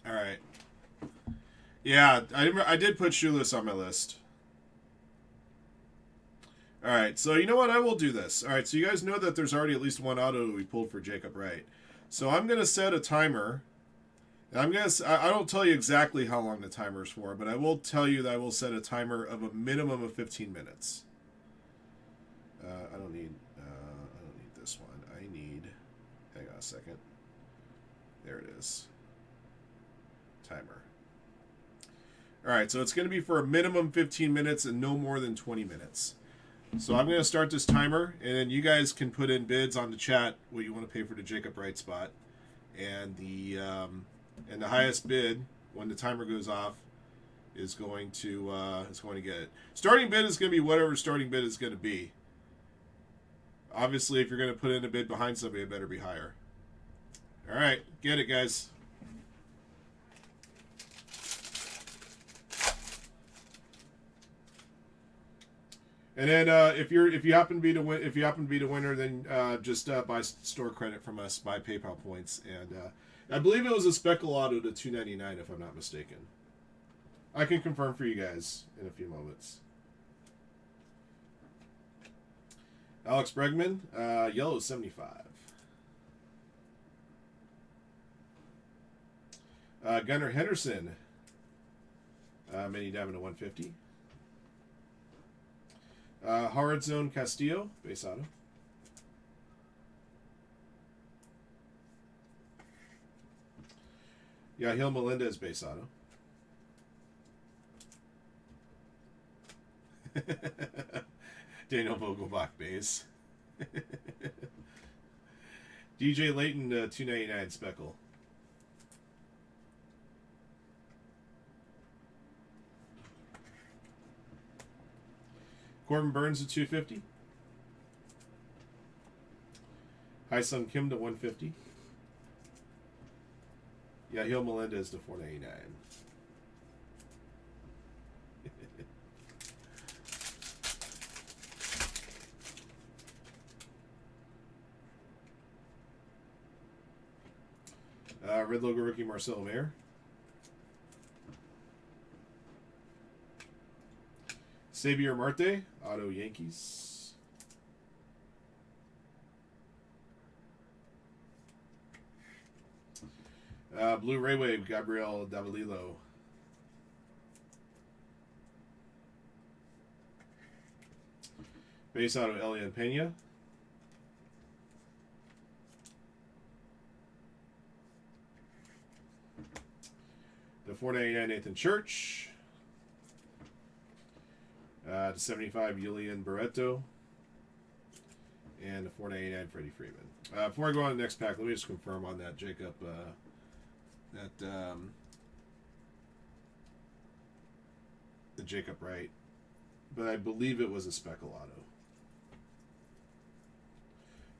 Alright. Yeah, I did put Shoeless on my list. Alright, so you know what? I will do this. Alright, so you guys know that there's already at least one auto we pulled for Jacob Wright. So I'm going to set a timer. And I don't tell you exactly how long the timer is for, but I will tell you that I will set a timer of a minimum of 15 minutes. I don't need this one. I need, hang on a second. There it is. Timer. All right, so it's going to be for a minimum 15 minutes and no more than 20 minutes. So I'm going to start this timer, and then you guys can put in bids on the chat what you want to pay for the Jacob Wright spot, and the highest bid when the timer goes off is going to get it. Starting bid is going to be whatever starting bid is going to be. Obviously, if you're going to put in a bid behind somebody, it better be higher. All right, get it, guys. And then if you happen to be the winner, then just buy store credit from us, buy PayPal points, and I believe it was a Speckle Auto to $2.99 if I'm not mistaken. I can confirm for you guys in a few moments. Alex Bregman, yellow 75. Gunnar Henderson, mini diamond to 150. Hard Zone Castillo, base auto. Yahil Melendez, base auto. Daniel Vogelbach, base. DJ Layton, $2.99 Speckle. Corbin Burns to $2.50. Hyesung Kim to $1.50. Yahil Melendez to $4.99. Red logo rookie Marcelo Mayer. Xavier Marte, auto Yankees. Blue Ray Wave, Gabriel Davalillo. Base auto Elian Pena. The $4.99 Nathan Church. To 75 Julian Barreto. And the $4.99 Freddie Freeman. Before I go on to the next pack, let me just confirm on that Jacob. The Jacob Wright. But I believe it was a Speckle Auto.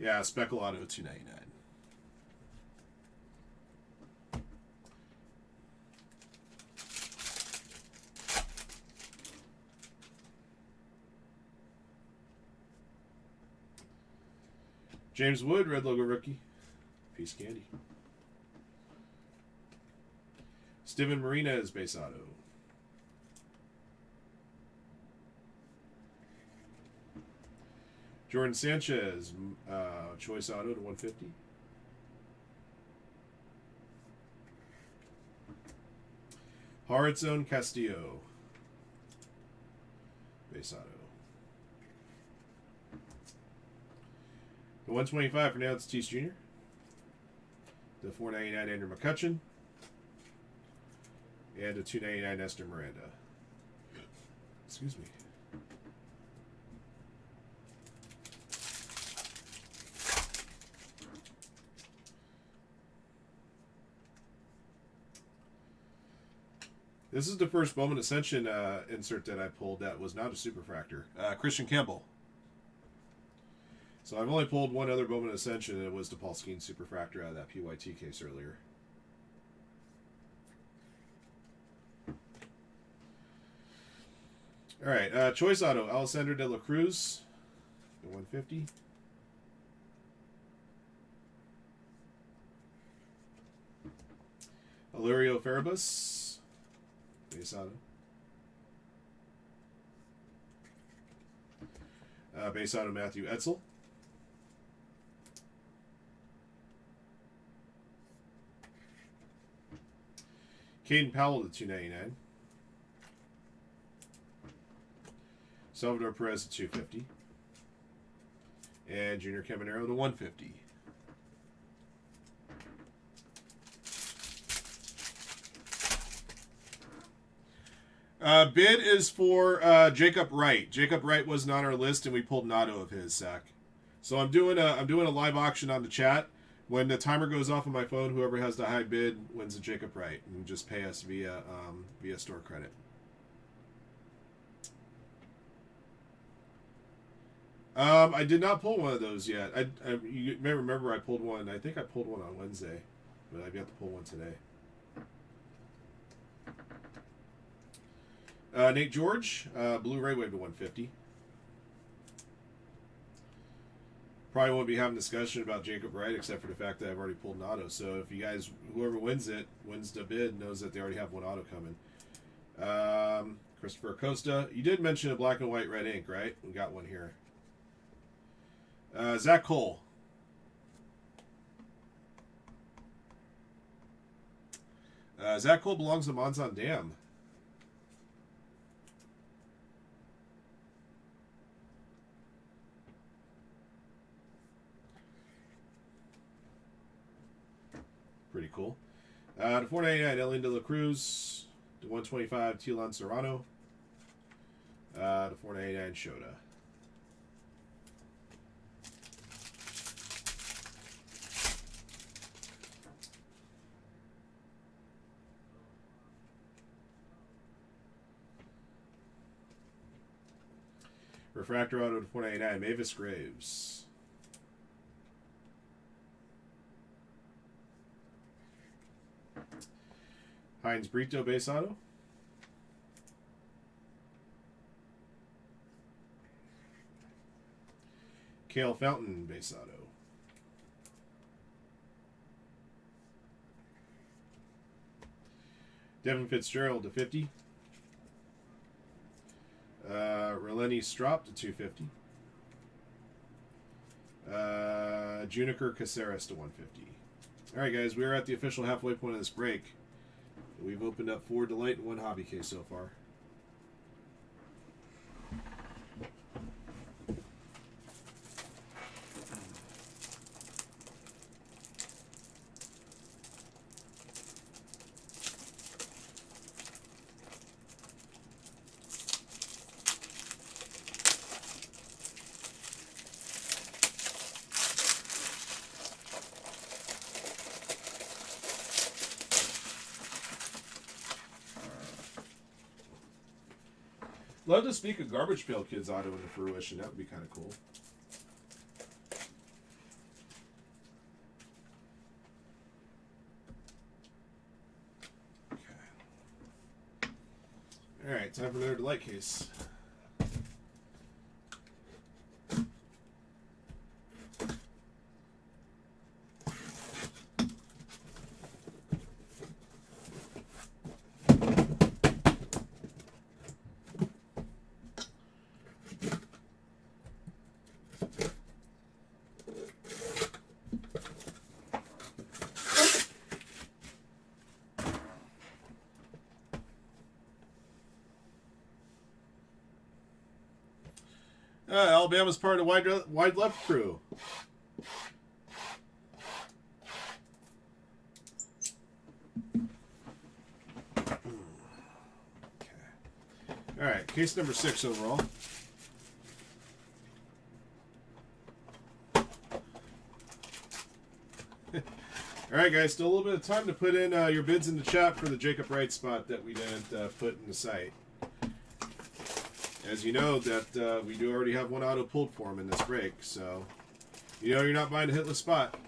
Yeah, Speckle Auto $2.99. James Wood, red logo rookie. Peace candy. Steven Martinez, base auto. Jordan Sanchez, choice auto to 150. Hard Zone Castillo, base auto. The 125 for now, it's Tatis Jr. The $4.99 Andrew McCutchen. And a $2.99 Esther Miranda. Excuse me. This is the first Bowman Ascension insert that I pulled that was not a superfractor. Christian Campbell. So I've only pulled one other Bowman Ascension, and it was the Paul Skeens Superfractor out of that PYT case earlier. All right, choice auto, Alessandro De La Cruz, the 150. Ilario Farabus, base auto. Base auto Matthew Etzel. Caden Powell to $2.99. Salvador Perez to $2.50. And Junior Caminero to 150. Bid is for Jacob Wright. Jacob Wright wasn't on our list, and we pulled an auto of his, Zach. So I'm doing a live auction on the chat. When the timer goes off on my phone, whoever has the high bid wins a Jacob Wright, and just pay us via store credit. I did not pull one of those yet. You may remember I pulled one. I think I pulled one on Wednesday, but I've got to pull one today. Nate George, Blu-ray wave to 150. Probably won't be having a discussion about Jacob Wright, except for the fact that I've already pulled an auto. So if you guys, whoever wins it, wins the bid, knows that they already have one auto coming. Christopher Acosta, you did mention a black and white red ink, right? We got one here. Zach Cole. Zach Cole belongs to Monzon Dam. Pretty cool. To 499, Elian De La Cruz. To 125, Tilan Serrano. To 499, Shota. Refractor auto to 499, Mavis Graves. Heinz Brito base auto. Cale Fountain base auto. Devin Fitzgerald to 50. Releni Strop to 250. Juniker Caceres to 150. All right, guys, we are at the official halfway point of this break. We've opened up 4 Delight and 1 Hobby case so far. Love to speak a Garbage Pail Kids auto into fruition. That would be kind of cool. Okay. All right, time for another Delight case. Alabama's part of the wide left crew. Okay. All right, case number 6 overall. All right, guys, still a little bit of time to put in your bids in the chat for the Jacob Wright spot that we didn't put in the site. As you know, that we do already have one auto pulled for him in this break, so you know you're not buying a hitless spot.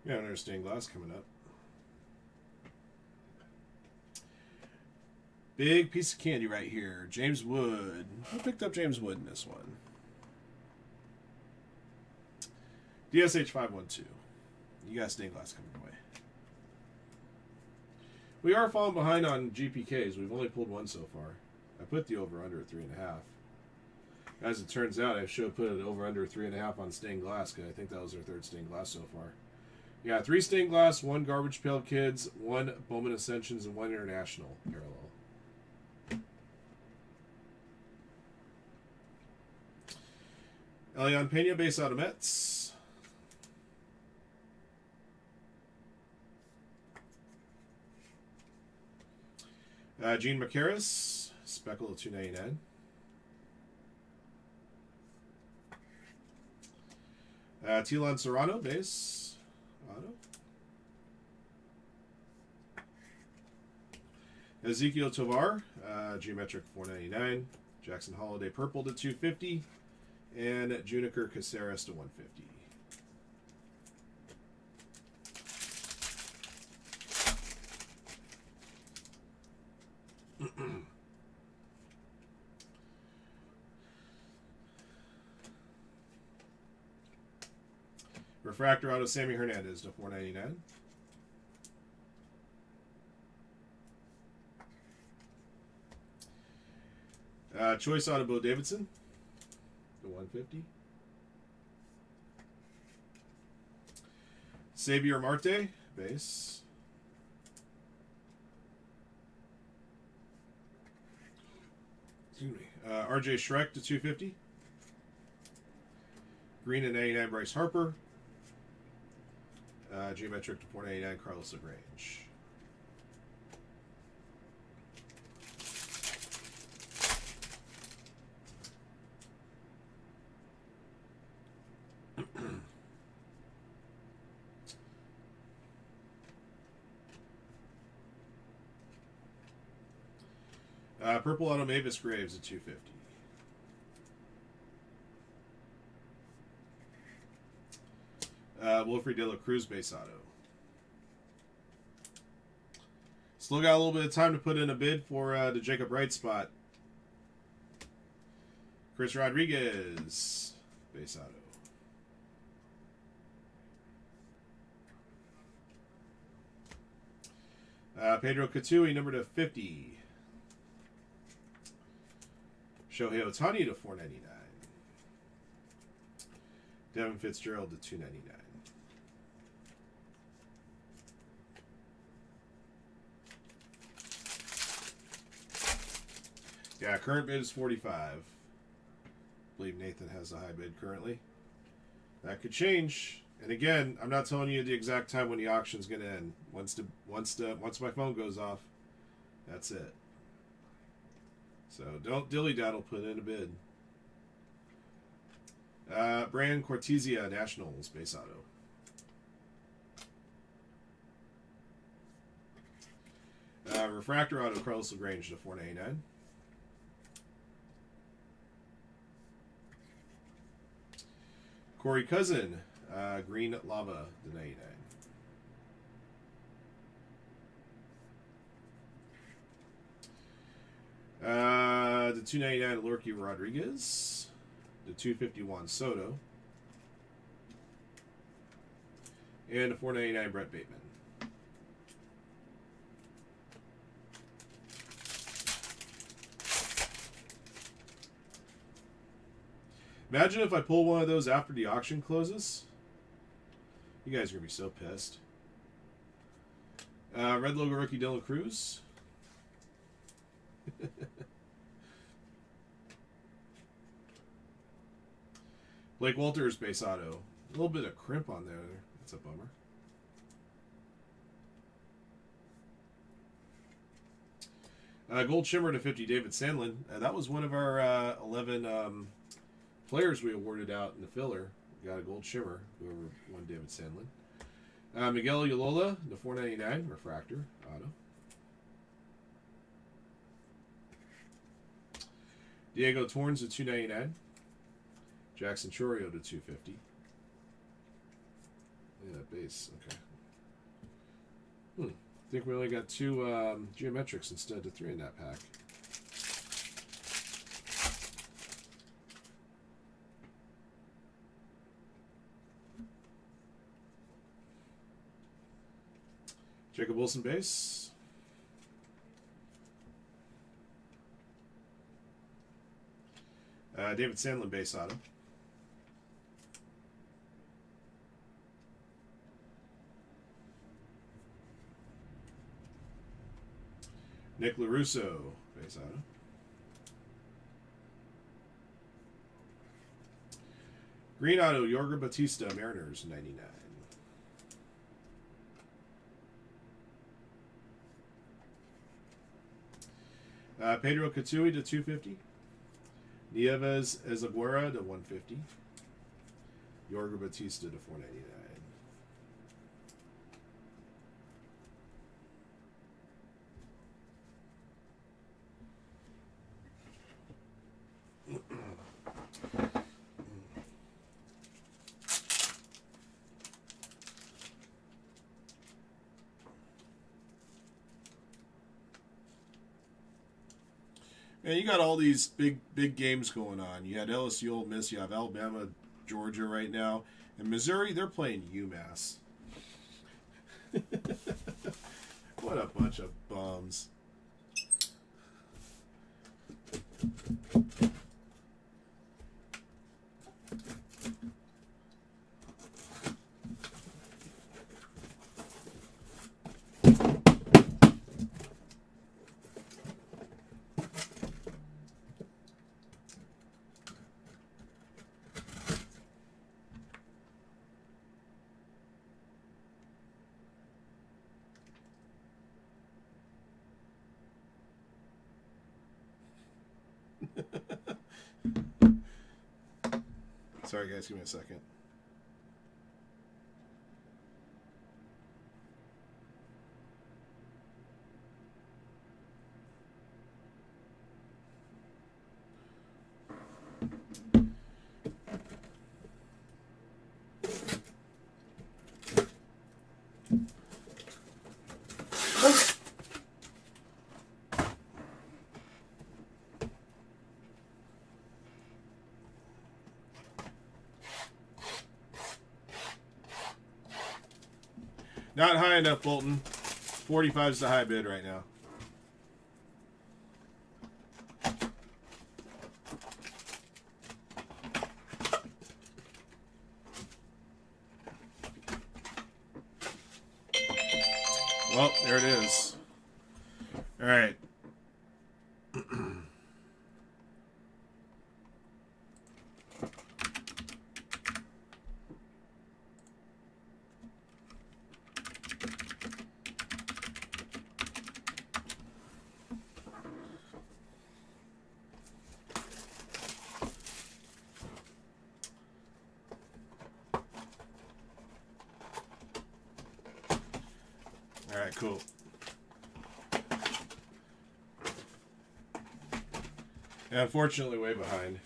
Yeah, another stained glass coming up. Big piece of candy right here. James Wood. I picked up James Wood in this one. DSH 512. You got stained glass coming away. We are falling behind on GPKs. We've only pulled one so far. I put the over-under at 3.5. As it turns out, I should have put it over-under 3.5 on stained glass because I think that was our third stained glass so far. Yeah, 3 stained glass, 1 Garbage Pail Kids, 1 Bowman Ascensions, and 1 International Parallel. Elion Pena, base out of Mets. Gene Macaris, Speckle of 299. Tilon Serrano, base auto. Ezekiel Tovar, geometric 499. Jackson Holiday, purple to 250. And Juniker Caceres to 150. Refractor auto Sammy Hernandez to 499. Choice auto Bo Davidson to 150. Xavier Marte, base. Excuse me. RJ Shrek to 250. Green and 89 Bryce Harper. Geometric to 499 Carlos LaGrange. Purple auto Mavis Graves at 250. Wilfred De La Cruz base auto. Still got a little bit of time to put in a bid for the Jacob Wright spot. Chris Rodriguez base auto. Pedro Katui, number to 50. Shohei Ohtani to 499. Devin Fitzgerald to 299. Yeah, current bid is 45. I believe Nathan has a high bid currently. That could change. And again, I'm not telling you the exact time when the auction's going to end. Once my phone goes off, that's it. So don't dilly-daddle, put in a bid. Brand Cortesia Nationals base auto. Refractor auto Carlos LaGrange to 499. Corey Cousin, Green Lava to 99. The 299 Lurky Rodriguez. The 251 Soto. And the 499 Brett Bateman. Imagine if I pull one of those after the auction closes. You guys are going to be so pissed. Red logo rookie Dylan Cruz. Blake Walters base auto. A little bit of crimp on there. That's a bummer. Gold Shimmer to 50 David Sandlin. That was one of our 11 players we awarded out in the filler. We got a Gold Shimmer, whoever won David Sandlin. Miguel Yolola, the 499 Refractor auto. Diego Torrens to 299. Jackson Chorio to 250. Yeah, base. Okay. I think we only got 2 geometrics instead of 3 in that pack. Jacob Wilson base. David Sandlin base auto. Nick LaRusso base auto. Green auto, Yorga Batista, Mariners, 99. Pedro Katui to 250. Nieves Ezaguera to 150. Yorga Batista to 499. And you got all these big games going on. You had LSU, Ole Miss. You have Alabama, Georgia right now, and Missouri. They're playing UMass. What a bunch of bums. Sorry, guys. Give me a second. Not high enough, Bolton. 45 is the high bid right now. Well, there it is. All right. All right, cool. Yeah, unfortunately, way behind.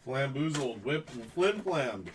Flamboozled, whipped, and flim-flammed.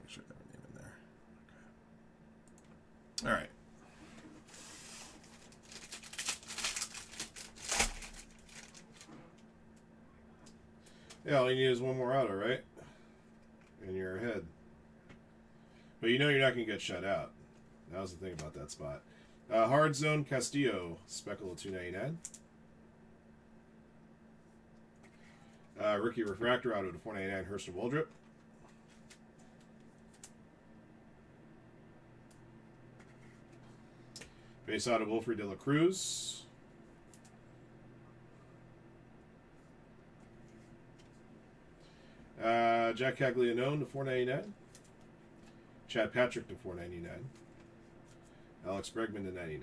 Make sure I got her name in there. Okay. All right. Yeah, all you need is one more auto, right? And you're ahead. But you know you're not going to get shut out. That was the thing about that spot. Hard Zone Castillo, Speckle of $2.99. Rookie Refractor Auto to $4.99, Hurston Waldrop. Base Auto Wilfred De La Cruz. Jack Caglianone to $4.99. Chad Patrick to $4.99. Alex Bregman to $99.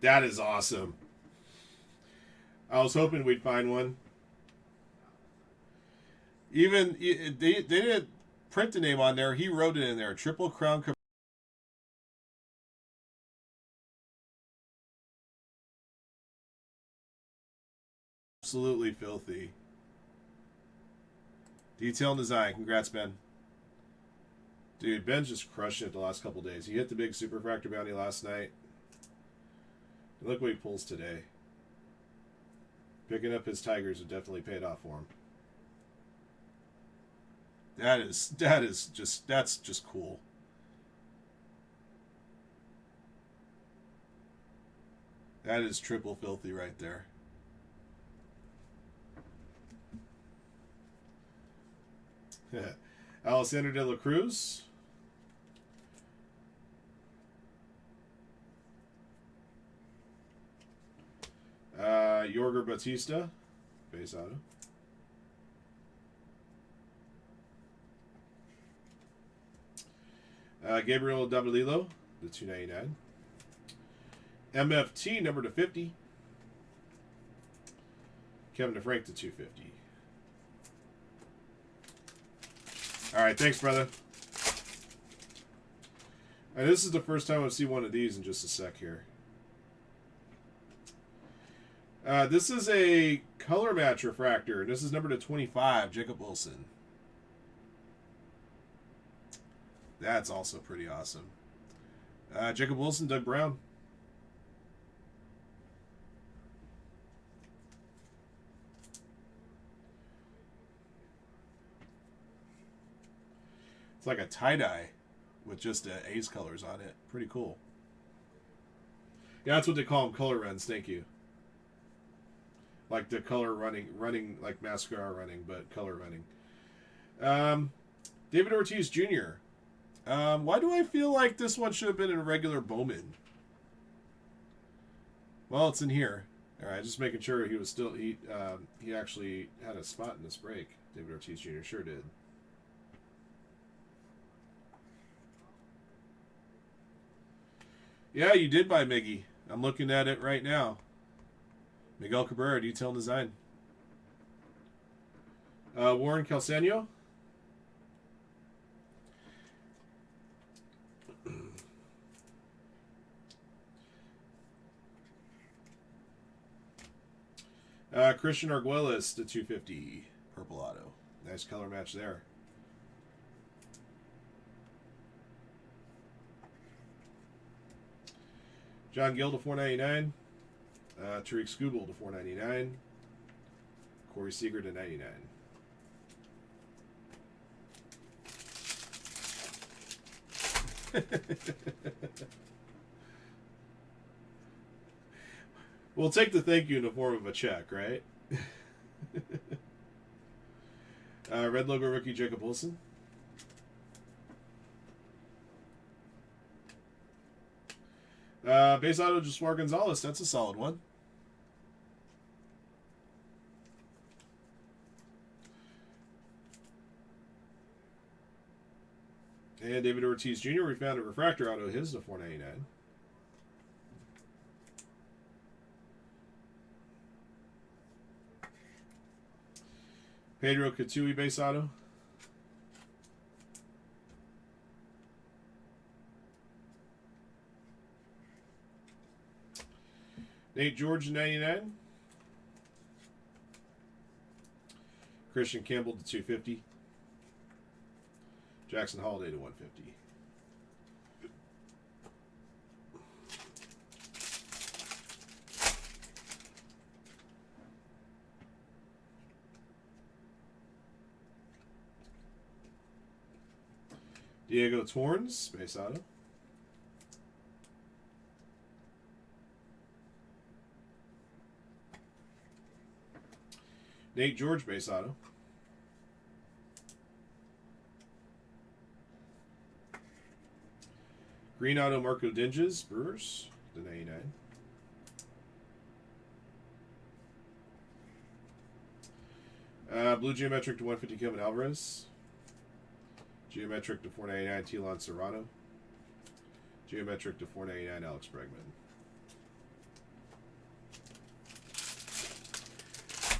That is awesome. I was hoping we'd find one. Even they didn't print the name on there. He wrote it in there. Triple Crown. Absolutely filthy. Detail and design. Congrats, Ben. Dude, Ben's just crushing it the last couple days. He hit the big Super Fractor bounty last night. And look what he pulls today. Picking up his Tigers would definitely paid off for him. That's just cool. That is triple filthy right there. Alessandro De La Cruz. Yorger Batista, base auto. Gabriel Davalillo, the $2.99. MFT number to 50. Kevin DeFrank to $2.50. All right, thanks, brother. All right, this is the first time I've seen one of these in just a sec here. This is a color match refractor. This is number to 25, Jacob Wilson. That's also pretty awesome. Jacob Wilson, Doug Brown. It's like a tie-dye with just A's colors on it. Pretty cool. Yeah, that's what they call them, color runs. Thank you. Like the color running like mascara running, but color running. David Ortiz Jr. Why do I feel like this one should have been in a regular Bowman? Well, it's in here. All right, just making sure he was still he actually had a spot in this break. David Ortiz Jr. sure did. Yeah, you did buy Miggy. I'm looking at it right now. Miguel Cabrera, detail and design. Warren Calsano. Christian Arguelles to 250. Purple auto. Nice color match there. John Gill to $4.99. Tariq Skubal to $4.99. Corey Seager to $99. We'll take the thank you in the form of a check, right? Red logo rookie Jacob Wilson. Base auto Josué Gonzalez. That's a solid one. And David Ortiz Jr. We found a refractor auto. His to $4.99. Pedro Catui base auto. Nate George to 99. Christian Campbell to 250. Jackson Holiday to 150. Diego Torrens, base auto. Nate George, base auto. Green auto, Marco Dinges, Brewers, to 99. Blue Geometric to 150, Kevin Alvarez. Geometric to 499, Telon Serrano. Geometric to 499, Alex Bregman.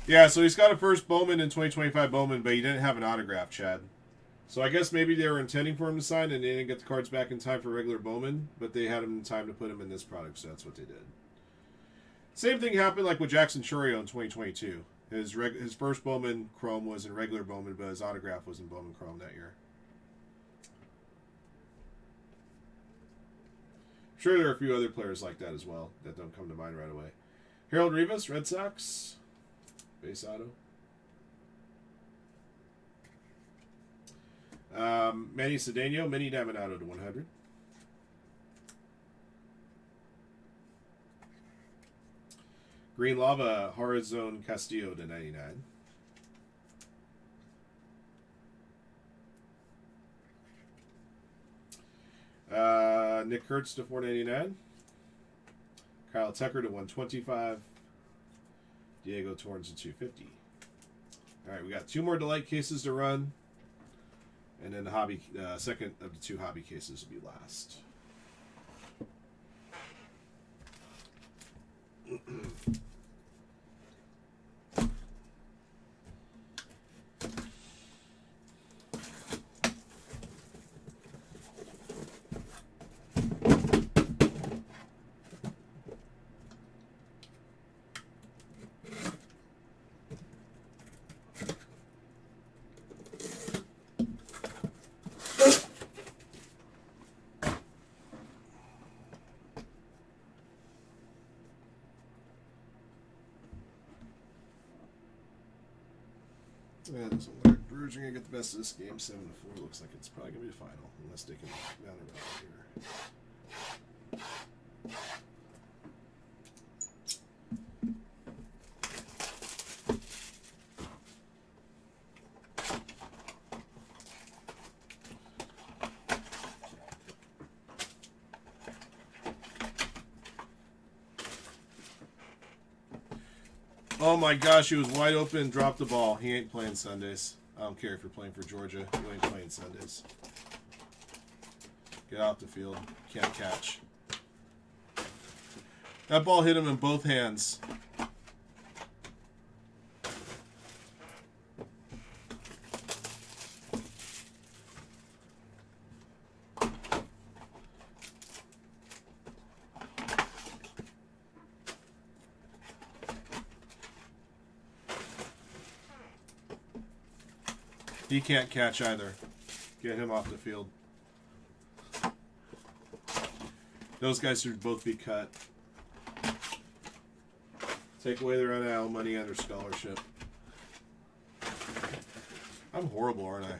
Yeah, so he's got a first Bowman in 2025 Bowman, but he didn't have an autograph, Chad. So I guess maybe they were intending for him to sign and they didn't get the cards back in time for regular Bowman, but they had him in time to put him in this product, so that's what they did. Same thing happened like with Jackson Chourio in 2022. His first Bowman Chrome was in regular Bowman, but his autograph was in Bowman Chrome that year. I'm sure there are a few other players like that as well that don't come to mind right away. Harold Rivas, Red Sox, base auto. Manny Cedeno, Mini Diamond Auto to 100. Green Lava, Horizon Castillo to 99. Nick Kurtz to 499. Kyle Tucker to 125. Diego Torrens to 250. All right, we got 2 more Delight cases to run. And then the hobby, second of the 2 hobby cases will be last. Yeah, it doesn't look like Brewers are going to get the best of this game. 7-4 looks like it's probably going to be the final, unless they can down it out here. Oh my gosh, he was wide open and dropped the ball. He ain't playing Sundays. I don't care if you're playing for Georgia. You ain't playing Sundays. Get off the field. Can't catch. That ball hit him in both hands. He can't catch either. Get him off the field. Those guys should both be cut. Take away their NIL money and their scholarship. I'm horrible, aren't I?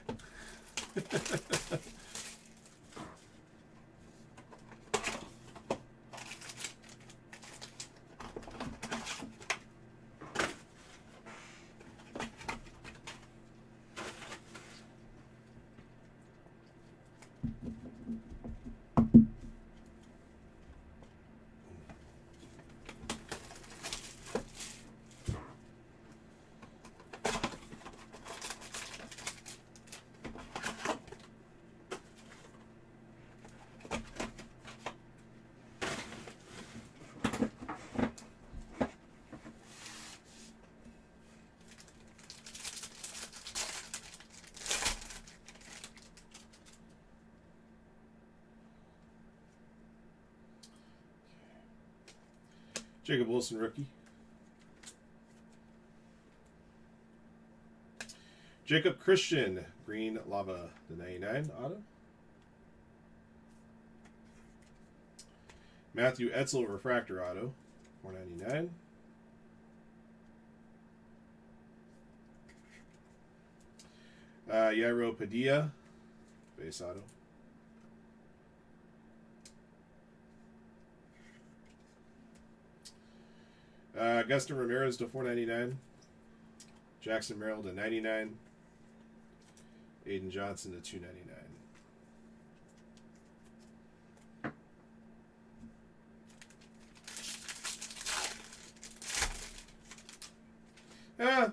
Jacob Wilson, rookie. Jacob Christian, green lava, the 99 auto. Matthew Etzel, refractor auto, 499. Yairo Padilla, base auto. Augustin Ramirez to 499. Jackson Merrill to 99. Aiden Johnson to 299.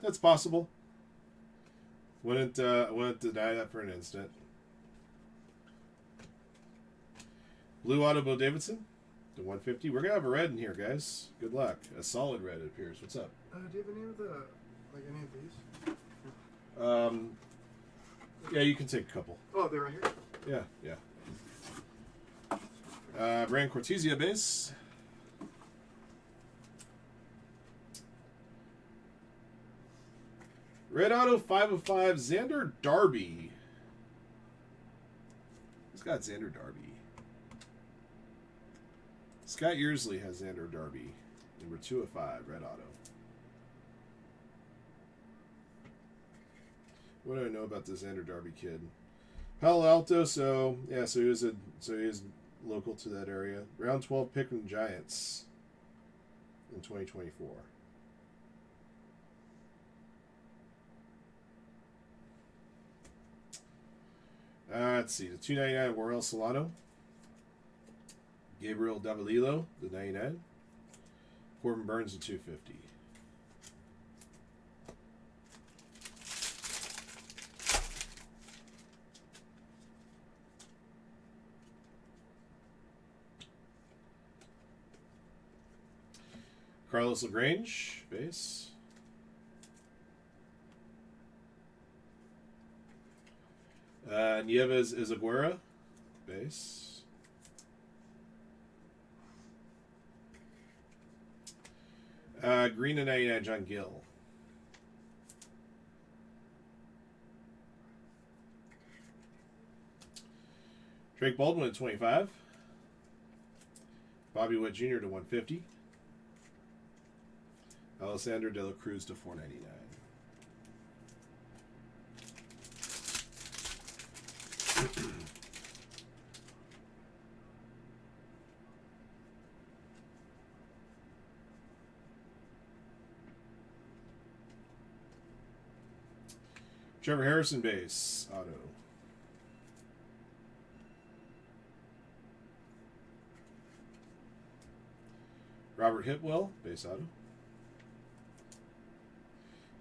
That's possible. Wouldn't deny that for an instant. Blue auto Bo Davidson to 150. We're gonna have a red in here, guys. Good luck. A solid red, it appears. What's up? Do you have any of the any of these? Yeah, you can take a couple. Oh, they're right here. Yeah. Brand Cortesia base. Red auto 5 of 5. Xander Darby. Who's got Xander Darby? Scott Yearsley has Xander Darby. Number 2 of 5. Red auto. What do I know about this Xander Darby kid? Palo Alto, so he is local to that area. Round 12 pick from the Giants in 2024. Let's see, the 299 Warrell Solano. Gabriel Davalillo, the 99. Corbin Burns, the 250. Carlos LaGrange, base. Nieves Izaguirre, base. Green to 99, John Gill. Drake Baldwin at 25. Bobby Witt Jr. to 150. Alessandro De La Cruz to 499. Trevor Harrison base auto. Robert Hitwell base auto.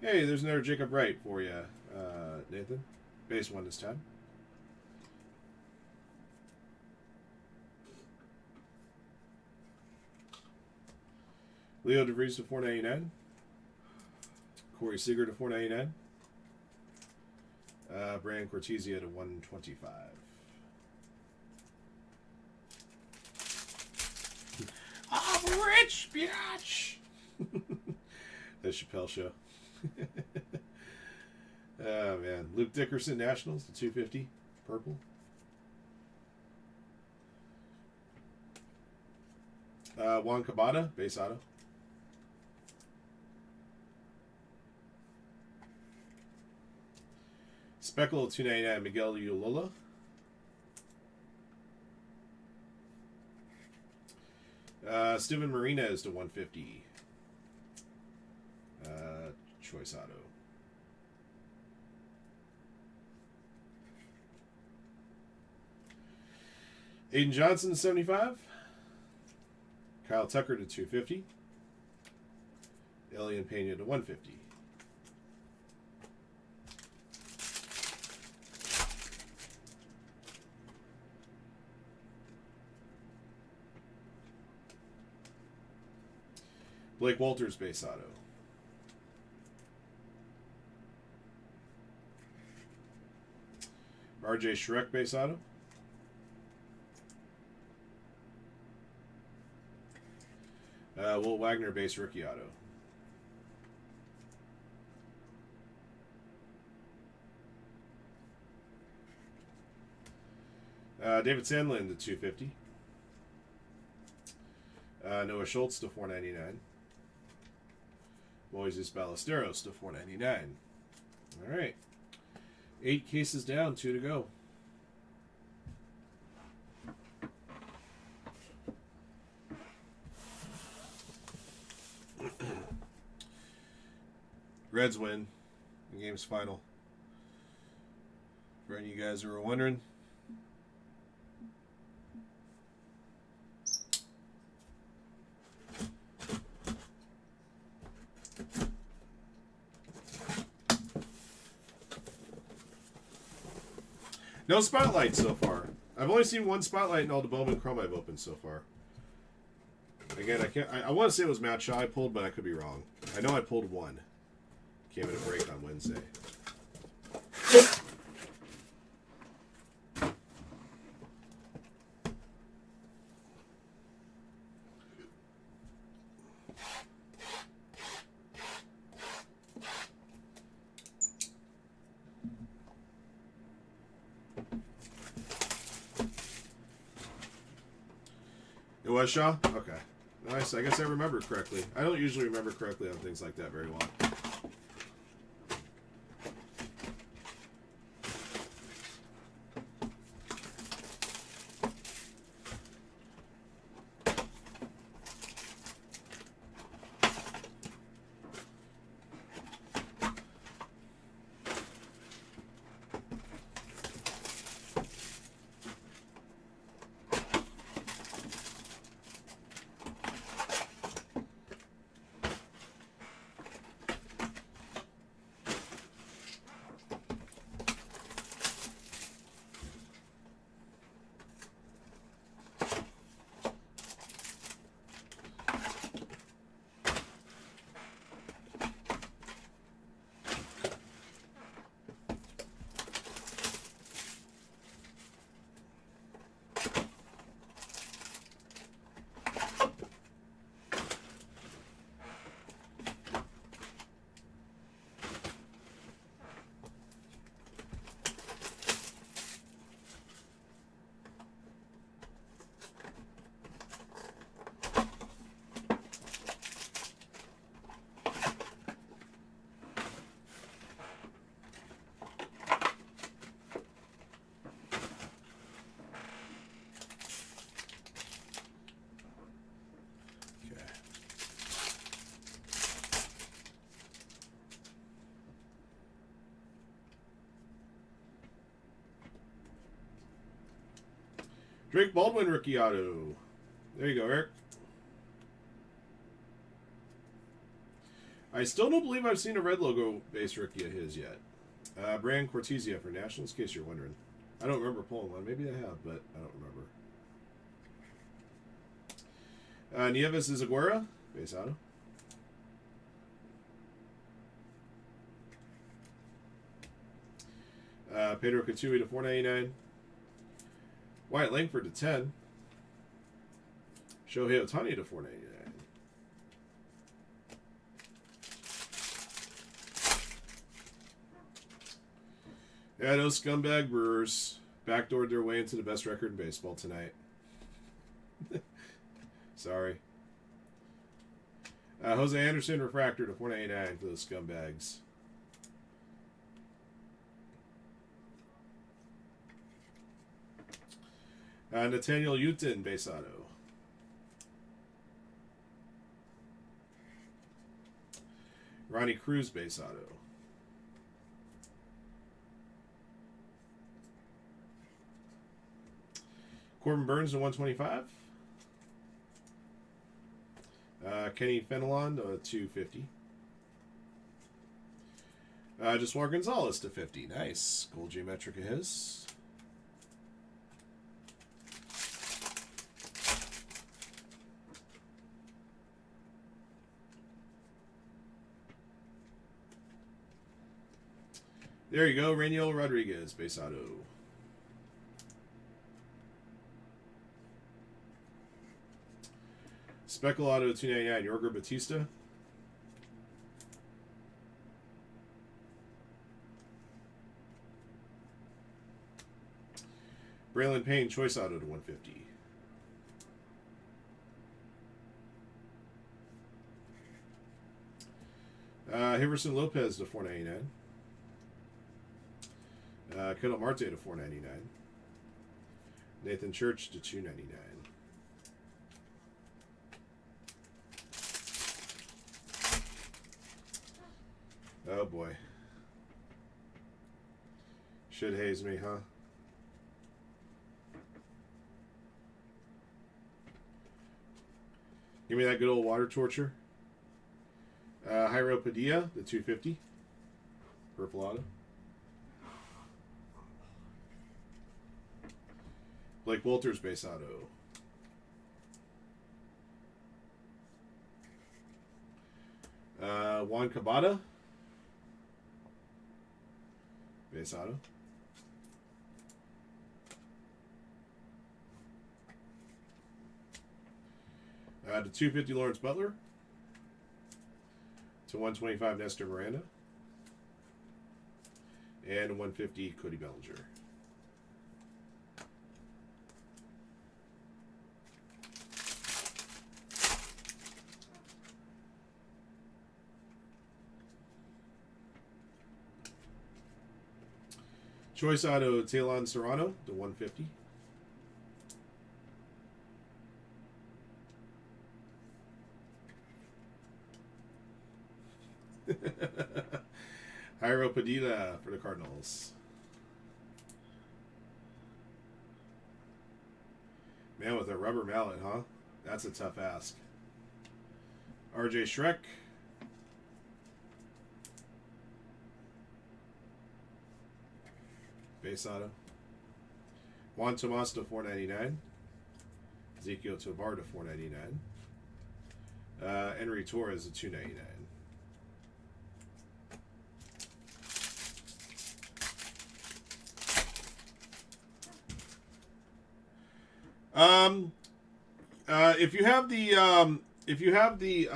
Hey, there's another Jacob Wright for you, Nathan. Base 1 this time. Leo DeVries to 499. Corey Seager to 499. Brand Cortesia to 125. I'm rich, bitch! The Chappelle Show. Oh, man. Luke Dickerson, Nationals to 250. Purple. Juan Cabana, base auto. Speckle 299, Miguel Ulola. Steven Martinez to 150. Choice auto. Aiden Johnson to 75. Kyle Tucker to 250. Elian Pena to 150. Blake Walters base auto. RJ Shrek base auto. Will Wagner base rookie auto. David Sandlin to 250. Noah Schultz to 499. Moises Ballesteros to 499. All right. 8 cases down, 2 to go. Reds win. The game's final. For any of you guys who are wondering. No spotlight so far. I've only seen one spotlight in all the Bowman Chrome I've opened so far. Again, I want to say it was Matt Shaw I pulled, but I could be wrong. I know I pulled one. Came in a break on Wednesday. It was Shaw? Okay. Nice. I guess I remember correctly. I don't usually remember correctly on things like that very well. Drake Baldwin rookie auto. There you go, Eric. I still don't believe I've seen a red logo base rookie of his yet. Brand Cortesia for Nationals, in case you're wondering. I don't remember pulling one. Maybe I have, but I don't remember. Nieves Aguirre, base auto. Pedro Katui to 499. Wyatt Langford to 10. Shohei Ohtani to 499. Yeah, those scumbag Brewers backdoored their way into the best record in baseball tonight. Sorry. Jose Anderson refractor to 499 for those scumbags. Nathaniel Uton, base auto. Ronnie Cruz, base auto. Corbin Burns to 125. Kenny Fenelon to 250. Josuar Gonzalez to 50. Nice. Gold geometric of his. There you go, Rainiel Rodriguez, base auto. Speckle Auto 299, Yorger Batista. Braylon Payne, Choice Auto to 150. Hiverson Lopez to 499. Kittle Marte to 499. Nathan Church to 299. Oh boy. Should haze me, huh? Give me that good old water torture. Jairo Padilla, the 250. Purple Auto. Blake Walters, base auto. Juan Cabada, base auto. To 250 Lawrence Butler. To 125 Nestor Miranda. And 150 Cody Bellinger. Choice Auto Talon Serrano to 150. Jairo Padilla for the Cardinals. Man, with a rubber mallet, huh? That's a tough ask. RJ Shrek. Base auto. Juan Tomas to 499. Ezekiel Tovar to 499. Henry Torres to 299. If you have the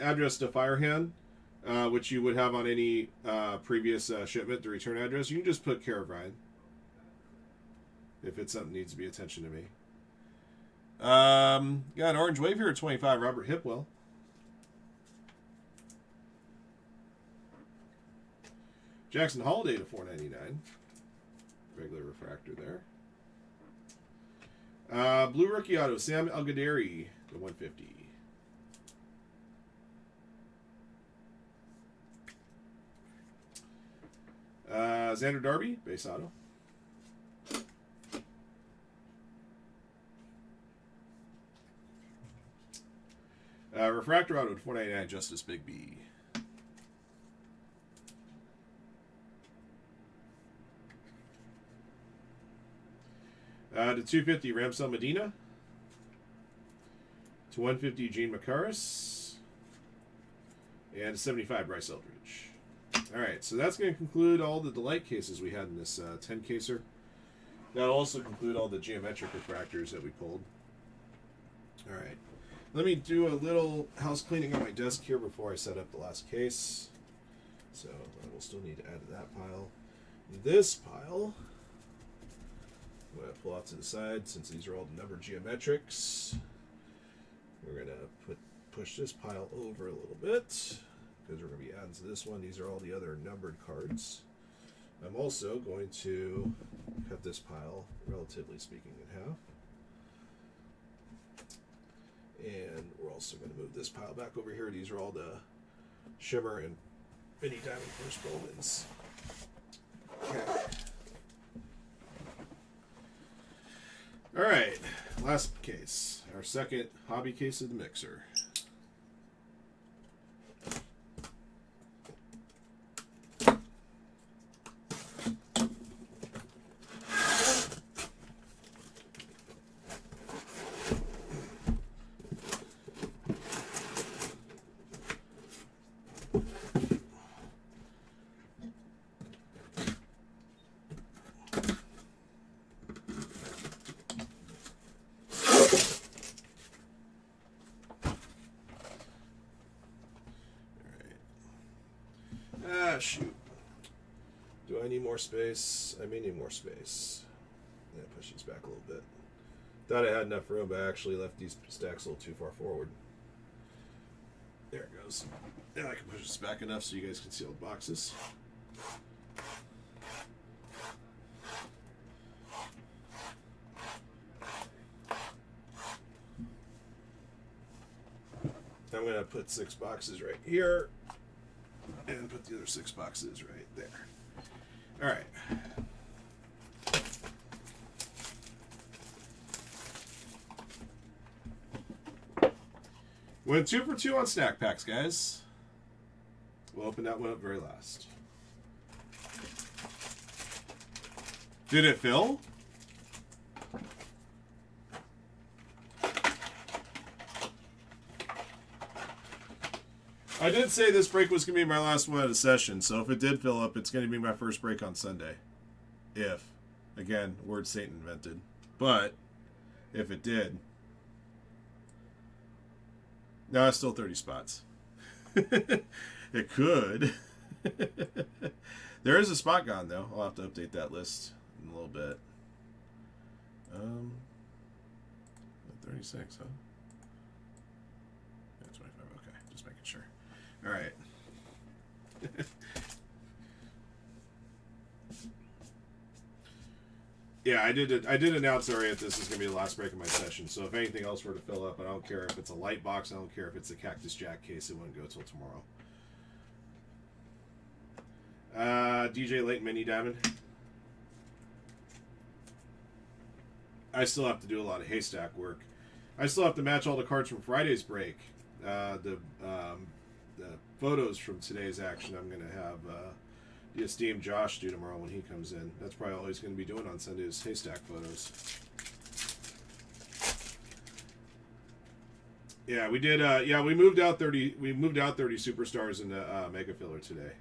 address to Firehand, which you would have on any previous shipment, the return address, you can just put care of Ryan. If it's something that needs to be attention to me. Got an orange wave here at 25, Robert Hipwell. Jackson Holiday to 499. Regular refractor there. Blue rookie auto, Sam Algaderi to 150. Xander Darby, base auto. Refractor auto to 499, Justice Big B. To 250, Ramsel Medina. To 150, Gene Macaris. And to 75, Bryce Eldridge. All right, so that's going to conclude all the Delight cases we had in this 10-caser. That'll also conclude all the geometric refractors that we pulled. All right. Let me do a little house cleaning on my desk here before I set up the last case. So I will still need to add to that pile. This pile, I'm going to pull off to the side since these are all the numbered geometrics. We're going to push this pile over a little bit because we're going to be adding to this one. These are all the other numbered cards. I'm also going to cut this pile, relatively speaking, in half. And we're also going to move this pile back over here. These are all the Shimmer and Vinny Diamond First Bowmans. Okay. All right. Last case. Our second hobby case of the mixer. shoot. Do I need more space? I may need more space. Yeah, push these back a little bit. Thought I had enough room, but I actually left these stacks a little too far forward. There it goes. Now I can push this back enough so you guys can see all the boxes. I'm going to put 6 boxes right here and put the other 6 boxes right there. All right. Went 2 for 2 on snack packs, guys. We'll open that one up very last. Did it fill? I did say this break was going to be my last one of the session, so if it did fill up, it's going to be my first break on Sunday. If. Again, word Satan invented. But, if it did. No, it's still 30 spots. It could. There is a spot gone, though. I'll have to update that list in a little bit. 36, huh? Yeah, 25. Okay, just making sure. All right. Yeah, I did announce already that this is going to be the last break of my session. So if anything else were to fill up, I don't care if it's a light box. I don't care if it's a Cactus Jack case. It wouldn't go till tomorrow. DJ Late Mini Diamond. I still have to do a lot of haystack work. I still have to match all the cards from Friday's break. The photos from today's action I'm going to have the esteemed Josh do tomorrow when he comes in. That's probably all he's going to be doing on Sundays, haystack photos. Yeah, we did. Yeah, we moved out 30. We moved out 30 superstars in the mega filler today.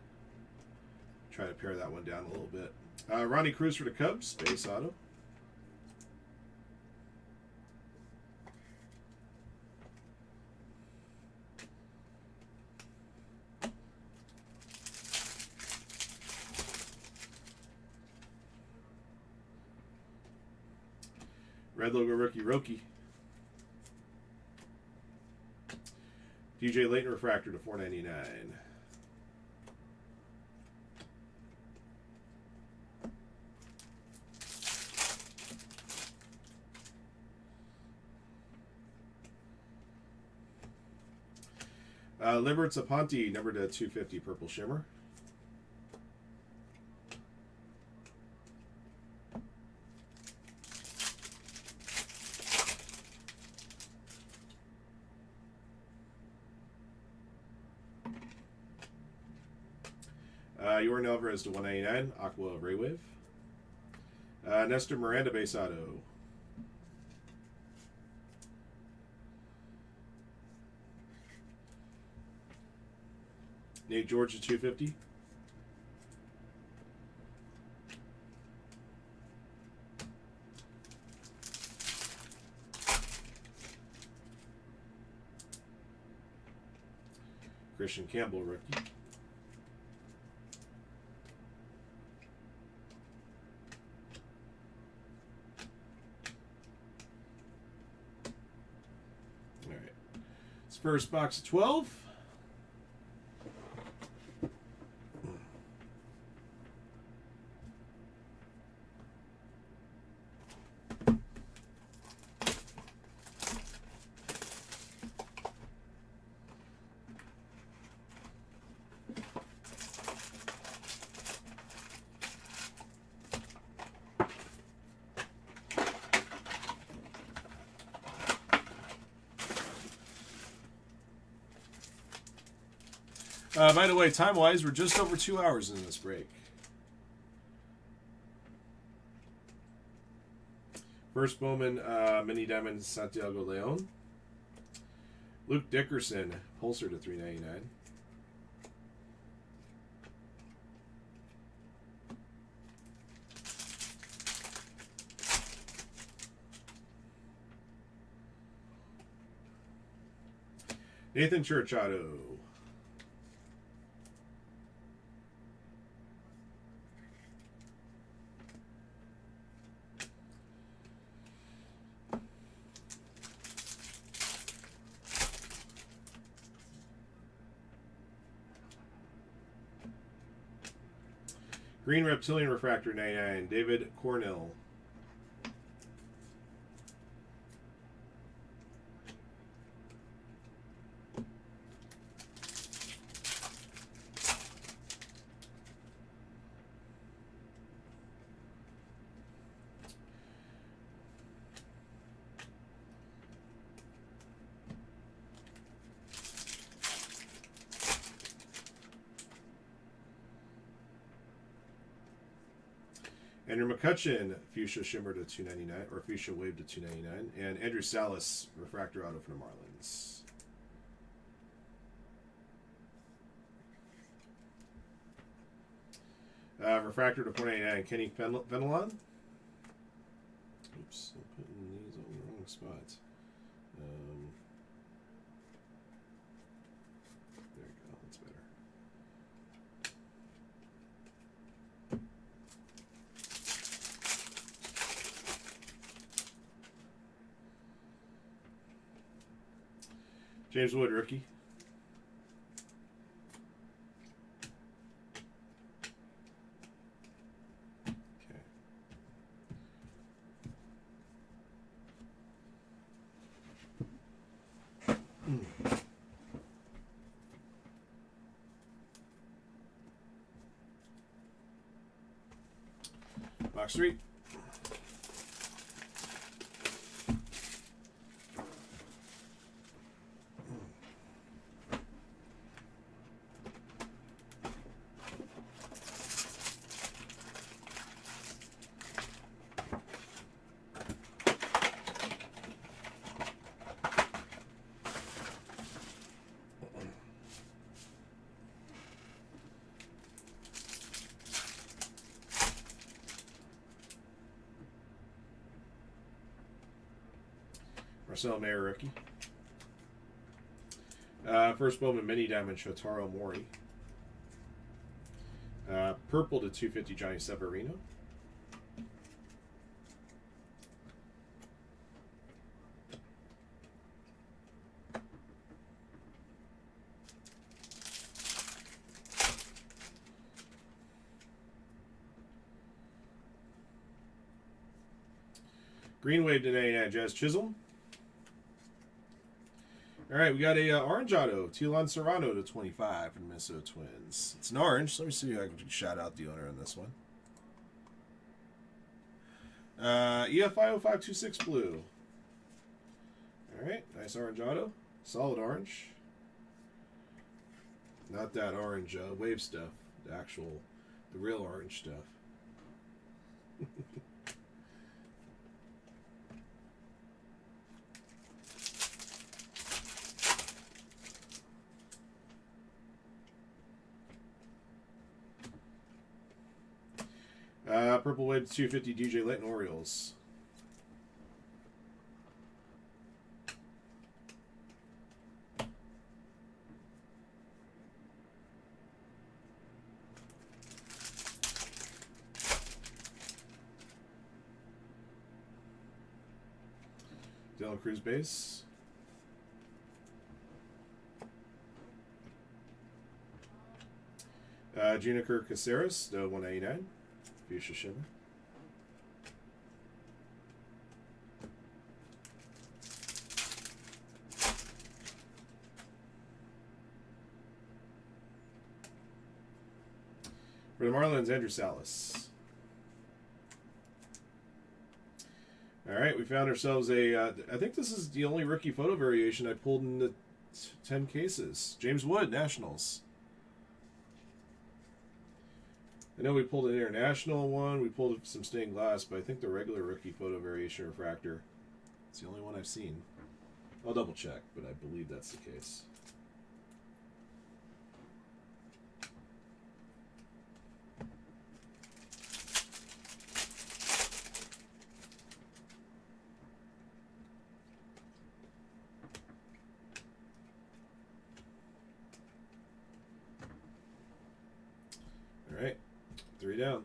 Try to pare that one down a little bit. Ronnie Cruz for the Cubs, base auto. Red logo rookie Roki. DJ Layton refractor to $4.99. Libert Saponte, number to 250, purple shimmer. Yordan Alvarez to 199, Aqua Raywave. Nestor Miranda base auto. Nate George to 250. Christian Campbell rookie. All right. It's first box of 12. By the way, time-wise, we're just over 2 hours in this break. First Bowman, Mini Diamond, Santiago Leon. Luke Dickerson, Pulsar to $3.99. Nathan Church auto. Green Reptilian Refractor 99, David Cornell. Andrew McCutcheon, Fuchsia Shimmer to 299, or Fuchsia Wave to 299, and Andrew Salas, Refractor Auto for the Marlins. Refractor to 499, Kenny Fenelon. Oops, I'm putting these on the wrong spots. There we go, that's better. James Wood, rookie. Okay. Box 3. Marcel Mayer, rookie. First Bowman Mini Diamond, Shotaro Mori. Purple to 250, Johnny Severino. Green Wave to 99, Jazz Chisholm. All right, we got a orange auto, Tilan Serrano to 25 from the Minnesota Twins. It's an orange. So let me see if I can shout out the owner on this one. EFI 0526 blue. All right, nice orange auto. Solid orange. Not that orange wave stuff. The real orange stuff. Purple Wave 250 DJ Layton Orioles. Dylan Cruz base. Juniker Caceres, the 189. Fuchsia Shimmer. For the Marlins, Andrew Salas. All right, we found ourselves I think this is the only rookie photo variation I pulled in the 10 cases. James Wood, Nationals. I know we pulled an international one. We pulled some stained glass, but I think the regular rookie photo variation refractor, it's the only one I've seen. I'll double check, but I believe that's the case. All right, 3 down.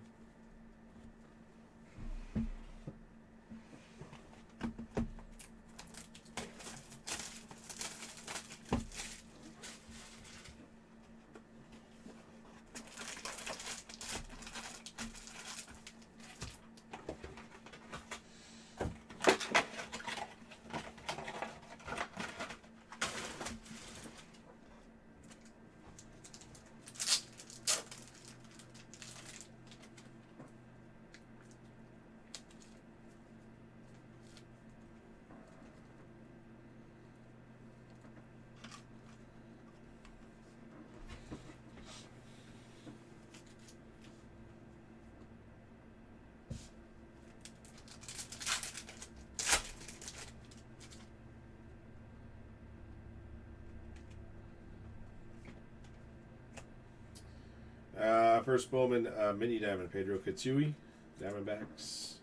First Bowman Mini Diamond, Pedro Katsui, Diamondbacks.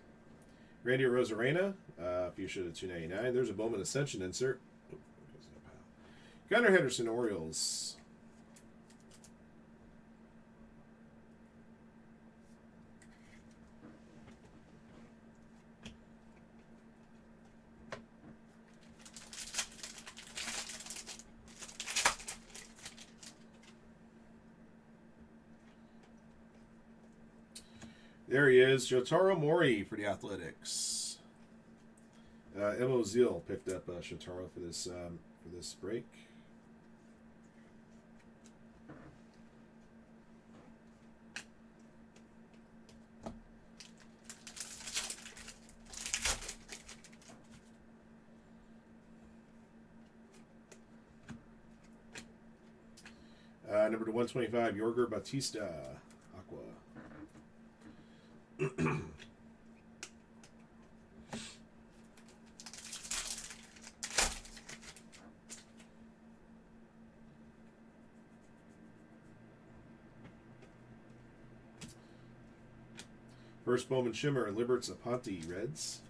Randy Rosarena, Fuchsia to 299. There's a Bowman Ascension insert. Gunnar Henderson, Orioles. There he is, Shotaro Mori for the Athletics. Emo Zeal picked up Shotaro for this break. Number to 125, Yorger Batista, Aqua. First Bowman Shimmer and Liberts Aponte, Reds.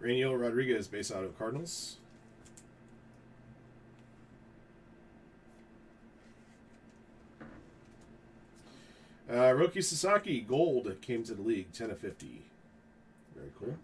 Rainiel Rodriguez, base out of Cardinals. Roki Sasaki, gold, came to the league, 10 of 50. Very cool.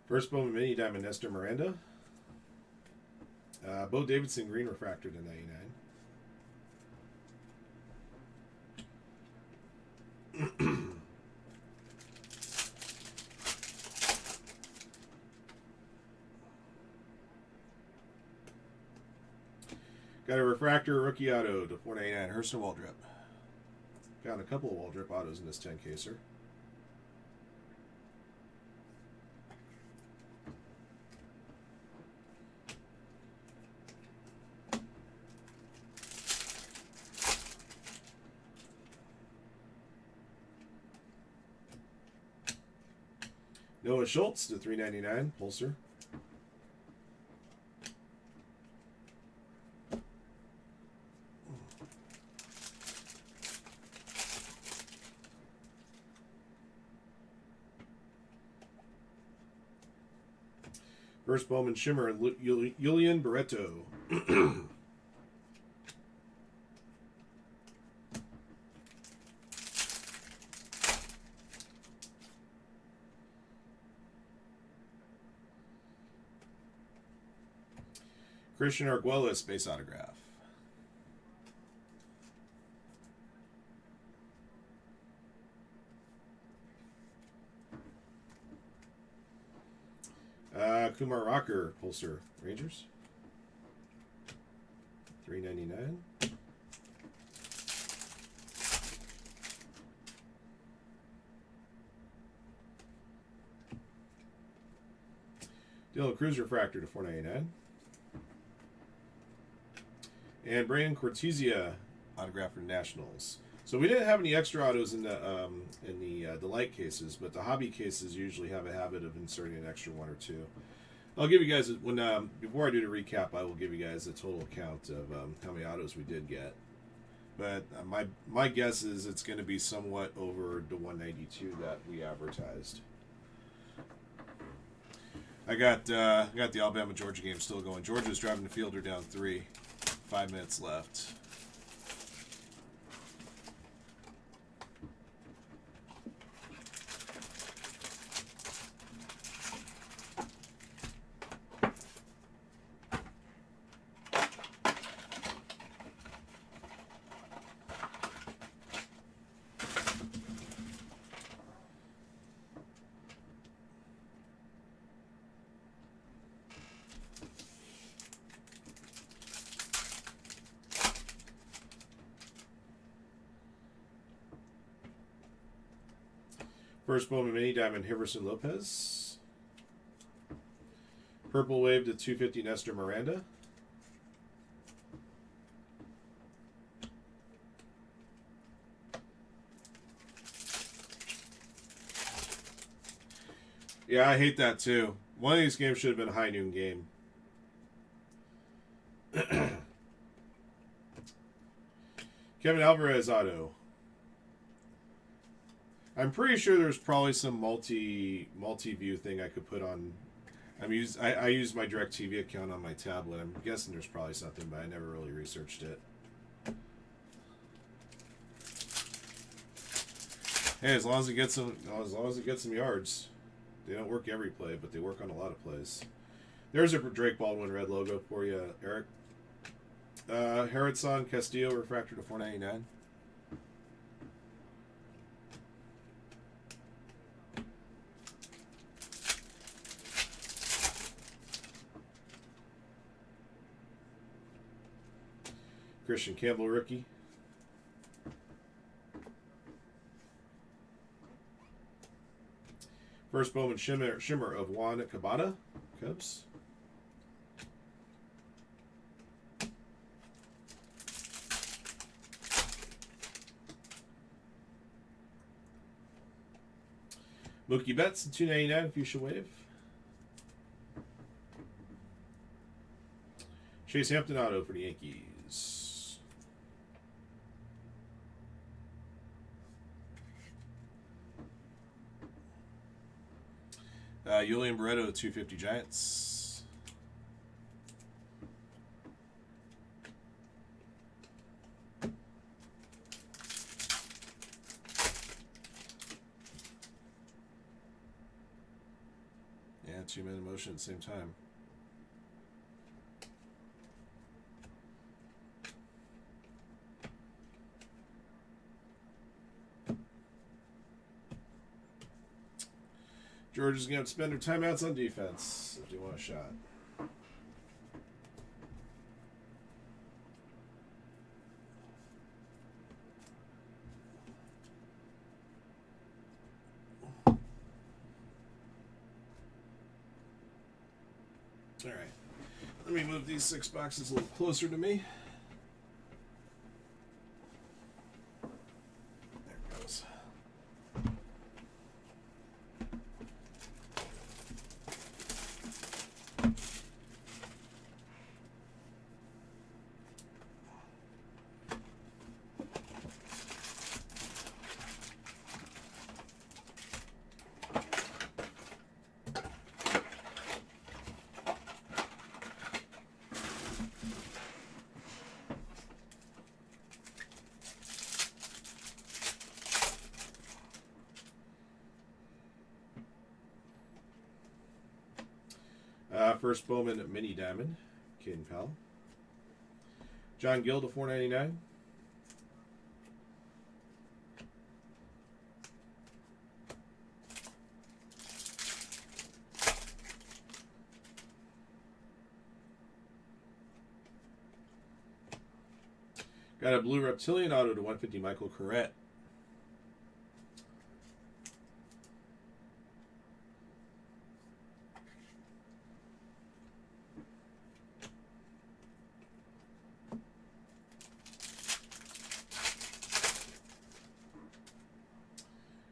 First Bowman Mini Diamond, Nestor Miranda. Bo Davidson, green refractor to 99. Got a refractor rookie auto to 499. Hurston Waldrep. Found a couple of Waldrep autos in this 10-caser. Noah Schultz to 399, Pulsar. First Bowman Shimmer and Julian Barreto. Christian Arguelles, base autograph. Kumar Rocker, Pulsar, Rangers. $3.99. Dylan Cruz refractor to $4.99. And Brandon Cortesia autograph for Nationals. So we didn't have any extra autos in the light cases, but the hobby cases usually have a habit of inserting an extra one or two. I'll give you guys before I do the recap, I will give you guys a total count of how many autos we did get. But my guess is it's going to be somewhat over the 192 that we advertised. I got the Alabama Georgia game still going. Georgia's driving the field. They're down 3. 5 minutes left. First Bowman Mini Diamond Hiverson Lopez. Purple Wave to 250 Nestor Miranda. Yeah, I hate that too. One of these games should have been a high noon game. Kevin Alvarez auto. I'm pretty sure there's probably some multi-view thing I could put on. I use my DirecTV account on my tablet. I'm guessing there's probably something, but I never really researched it. Hey, as long as it gets some yards. They don't work every play, but they work on a lot of plays. There's a Drake Baldwin red logo for you, Eric. Harrodson Castillo refractor to 499. Christian Campbell rookie. First Bowman Shimmer of Juan Cabada, Cubs. Mookie Betts, $2.99 Fuchsia Wave. Chase Hampton auto for the Yankees. Julian Barreto, 250 Giants. Yeah, 2 men in motion at the same time. Georgia's going to have to spend their timeouts on defense if they want a shot. All right. Let me move these 6 boxes a little closer to me. There it goes. First Bowman Mini Diamond, Caden Powell. John Gill to 499. Got a blue Reptilian auto to 150 Michael Corrett.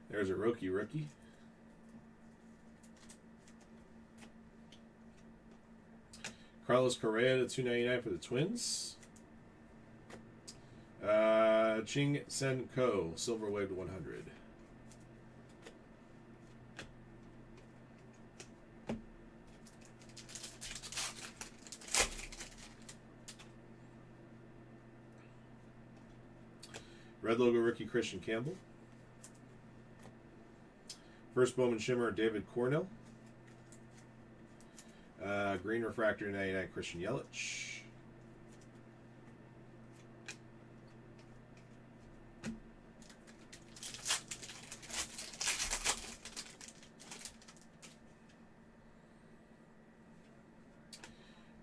There's a rookie. Carlos Correa to 299 for the Twins. Ching Sen Ko, silver wave to 100. Red logo rookie Christian Campbell. First Bowman Shimmer David Cornell. Green refractor 99 Christian Yelich.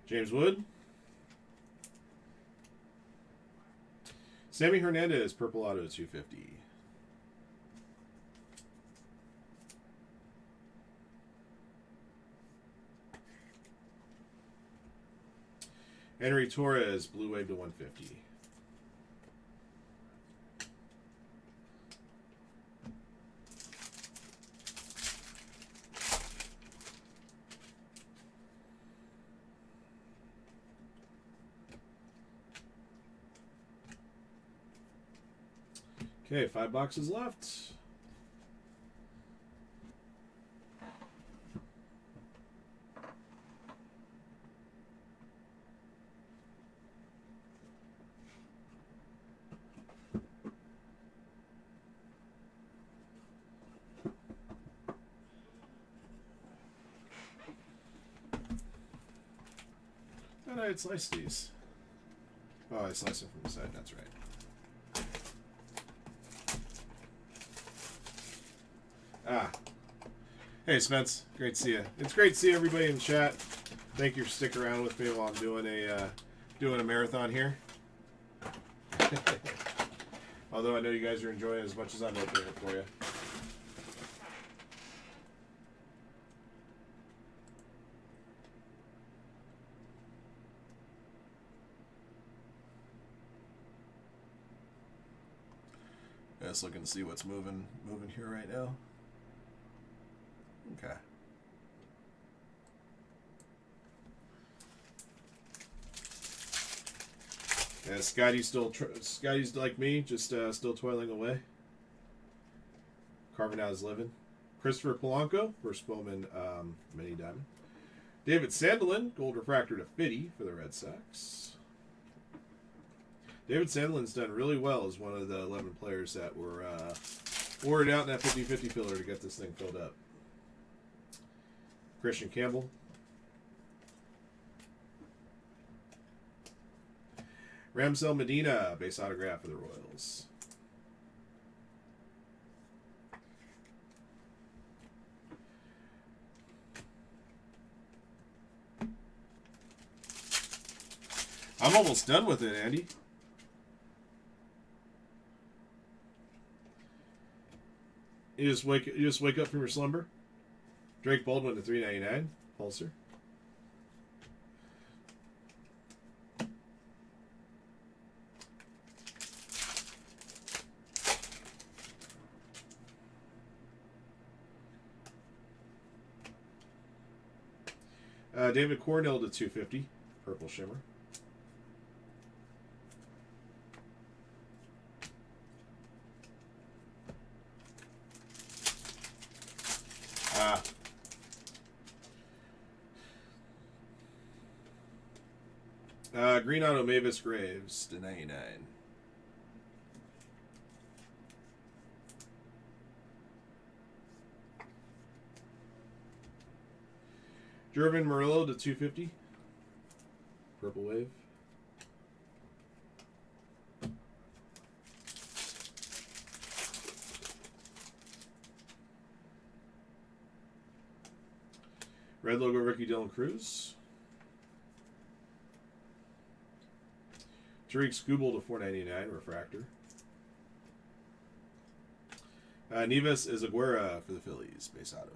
James Wood. Sammy Hernandez, Purple Auto 250. Henry Torres, Blue Wave to 150. Okay, 5 boxes left. Thought I had sliced these. Oh, I sliced them from the side, that's right. Ah. Hey, Spence. Great to see you. It's great to see everybody in chat. Thank you for sticking around with me while I'm doing a marathon here. Although I know you guys are enjoying it as much as I'm opening it for you. Just looking to see what's moving here right now. Okay. Yeah, Scotty's like me, just still toiling away, carving out his living. Christopher Polanco, first Bowman mini diamond. David Sandelin, gold refractor to 50 for the Red Sox. David Sandelin's done really well as one of the 11 players that were ordered out in that 50-50 filler to get this thing filled up. Christian Campbell. Ramsel Medina, base autograph for the Royals. I'm almost done with it, Andy. You just wake up from your slumber. Drake Baldwin to 399, Pulsar. David Cornell to 250, Purple Shimmer. Green Auto Mavis Graves to 99. Jervin Murillo to 250. Purple Wave. Red logo rookie Dylan Cruz. Tariq Skubal to 499 refractor. Neves Izaguirre for the Phillies, base auto.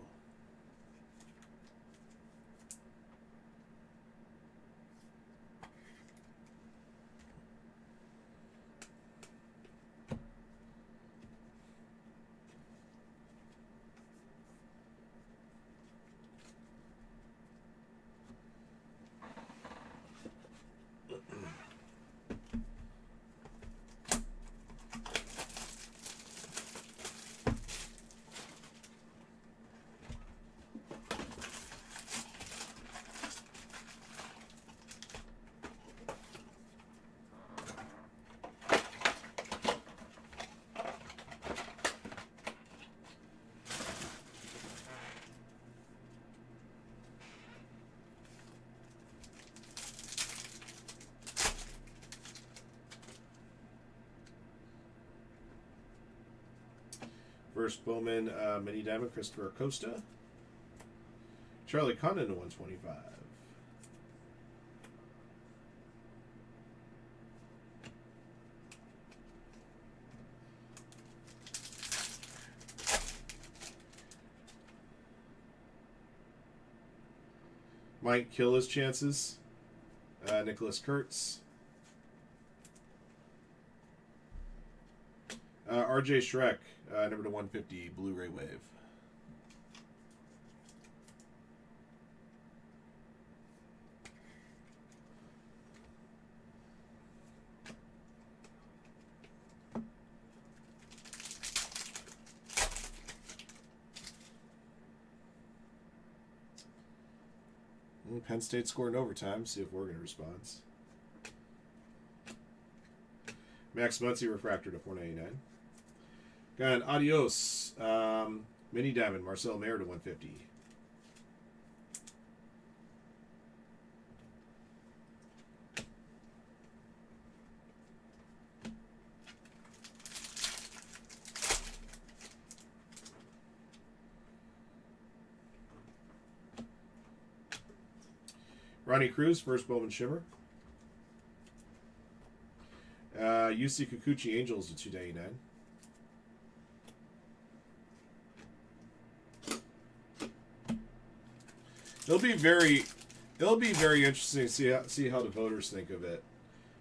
First Bowman Mini Diamond, Christopher Acosta. Charlie Condon to 125. Might kill his chances. Nicholas Kurtz. RJ Shrek, number to 150, Blu-ray Wave. Penn State scored in overtime. See if Oregon responds. Max Muncy refractor to 499. Got an Adios Mini Diamond, Marcel Mayer to 150. Ronnie Cruz, first Bowman Shimmer. UC Kikuchi Angels to 299. It'll be very interesting to see how the voters think of it,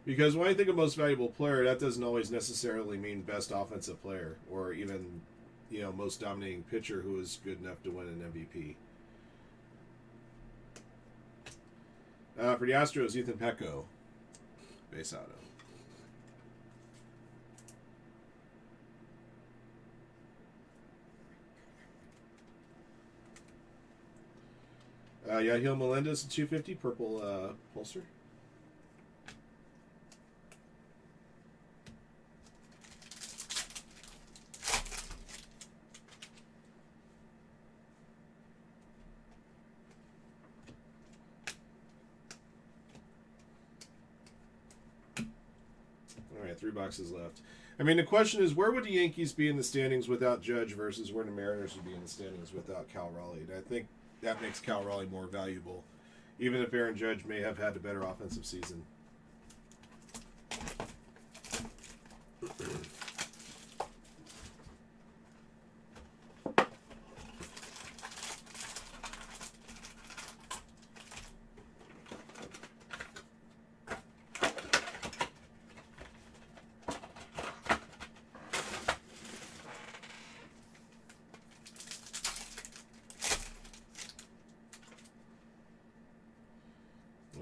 because when I think of most valuable player, that doesn't always necessarily mean best offensive player or even most dominating pitcher who is good enough to win an MVP. For the Astros, Ethan Pecco, base auto. Yahil Melendez, 250, purple holster. All right, 3 boxes left. I mean, the question is, where would the Yankees be in the standings without Judge versus where the Mariners would be in the standings without Cal Raleigh? And I think that makes Cal Raleigh more valuable, even if Aaron Judge may have had a better offensive season.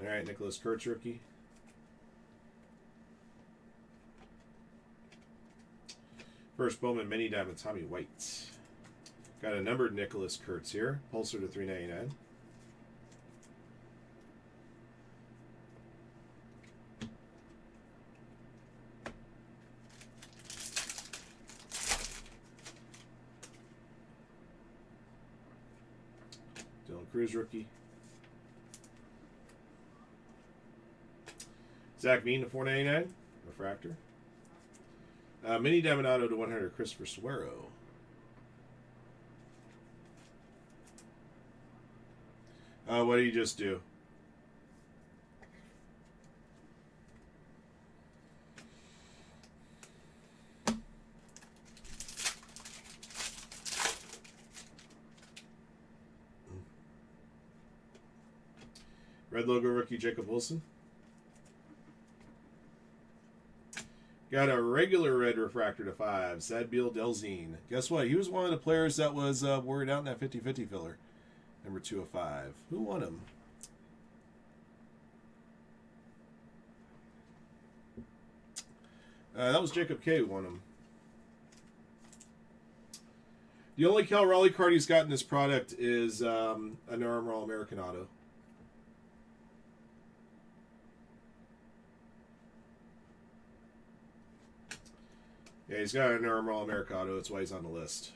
All right, Nicholas Kurtz rookie. First Bowman Mini Diamond, Tommy White. Got a numbered Nicholas Kurtz here. Pulsar to 399. Dylan Cruz rookie. Zach Veen to 499, refractor. Mini Diamond Auto to 100, Christopher Suero. What did you just do? Red logo rookie Jacob Wilson. Got a regular red refractor to 5, Sadbiel Delzine. Guess what? He was one of the players that was worried out in that 50-50 filler. Number 2 of 5. Who won him? That was Jacob K who won him. The only Cal Raleigh card he's got in this product is an Armor All-American Auto. Yeah, he's got an Armor All-American Auto. That's why he's on the list.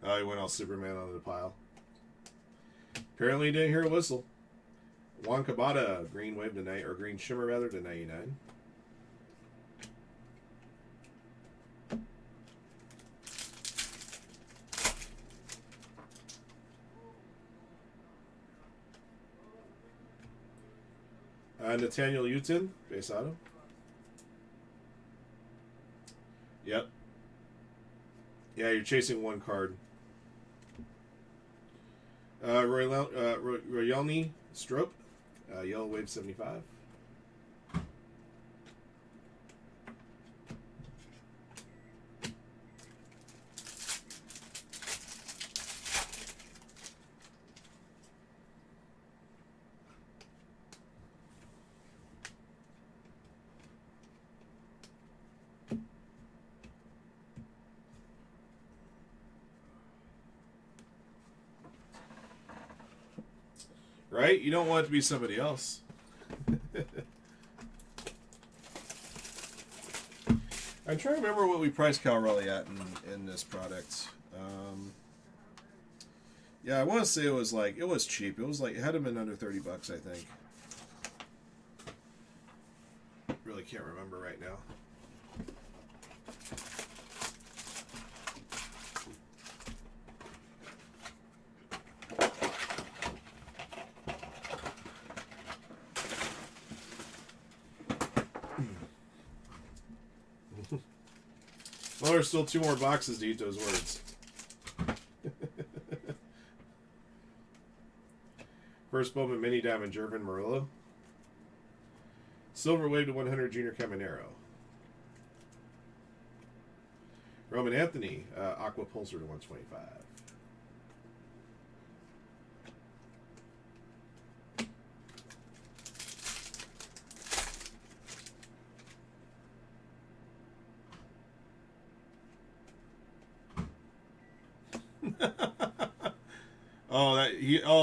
Oh, he went all Superman onto the pile. Apparently he didn't hear a whistle. Juan Cabada, green wave to night, or green shimmer rather, to 99. Nathaniel Uton, base auto. Yep. Yeah, you're chasing one card. Royalny Strope, Yellow Wave 75. Right? You don't want it to be somebody else. I'm trying to remember what we priced Cal Raleigh at in this product. Yeah, I want to say it was cheap. It was like, it had to have been under $30, I think. Really can't remember right now. Well, there's still 2 more boxes to eat those words. First Bowman Mini Diamond Jervin Murillo. Silver Wave to 100 Junior Caminero. Roman Anthony Aqua Pulsar to 125.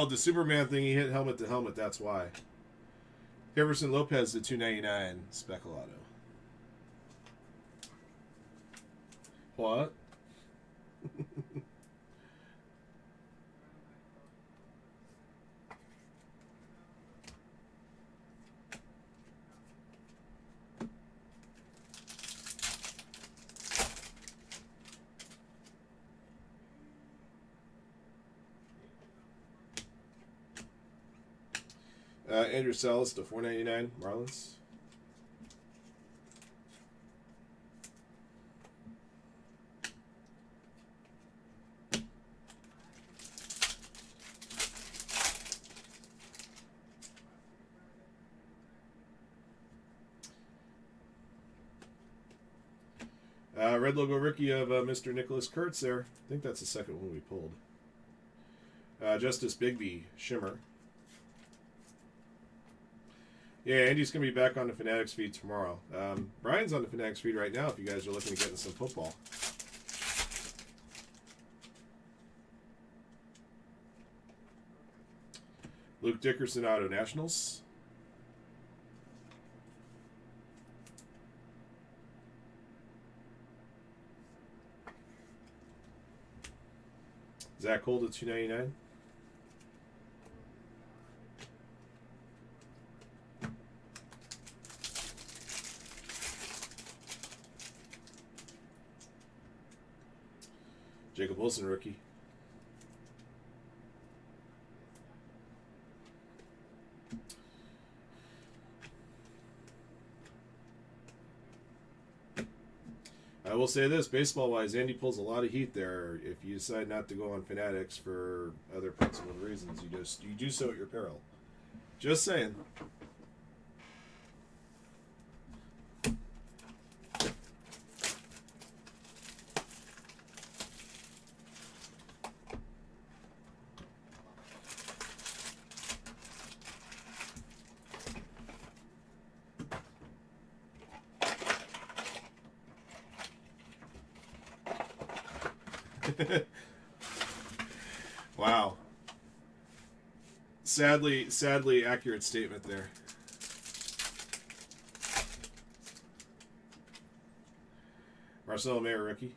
The Superman thing, he hit helmet to helmet, that's why. Jefferson Lopez to 299 Speckle Auto. What? Andrew Salas to 499 Marlins. Red logo rookie of Mr. Nicholas Kurtz there. I think that's the second one we pulled. Justice Bigby Shimmer. Yeah, Andy's going to be back on the Fanatics feed tomorrow. Brian's on the Fanatics feed right now if you guys are looking to get in some football. Luke Dickerson, Auto Nationals. Zach Holt at 299. Jacob Wilson, rookie. I will say this, baseball-wise, Andy pulls a lot of heat there. If you decide not to go on Fanatics for other principled reasons, you do so at your peril. Just saying. Wow. Sadly accurate statement there. Marcelo Mayer, rookie.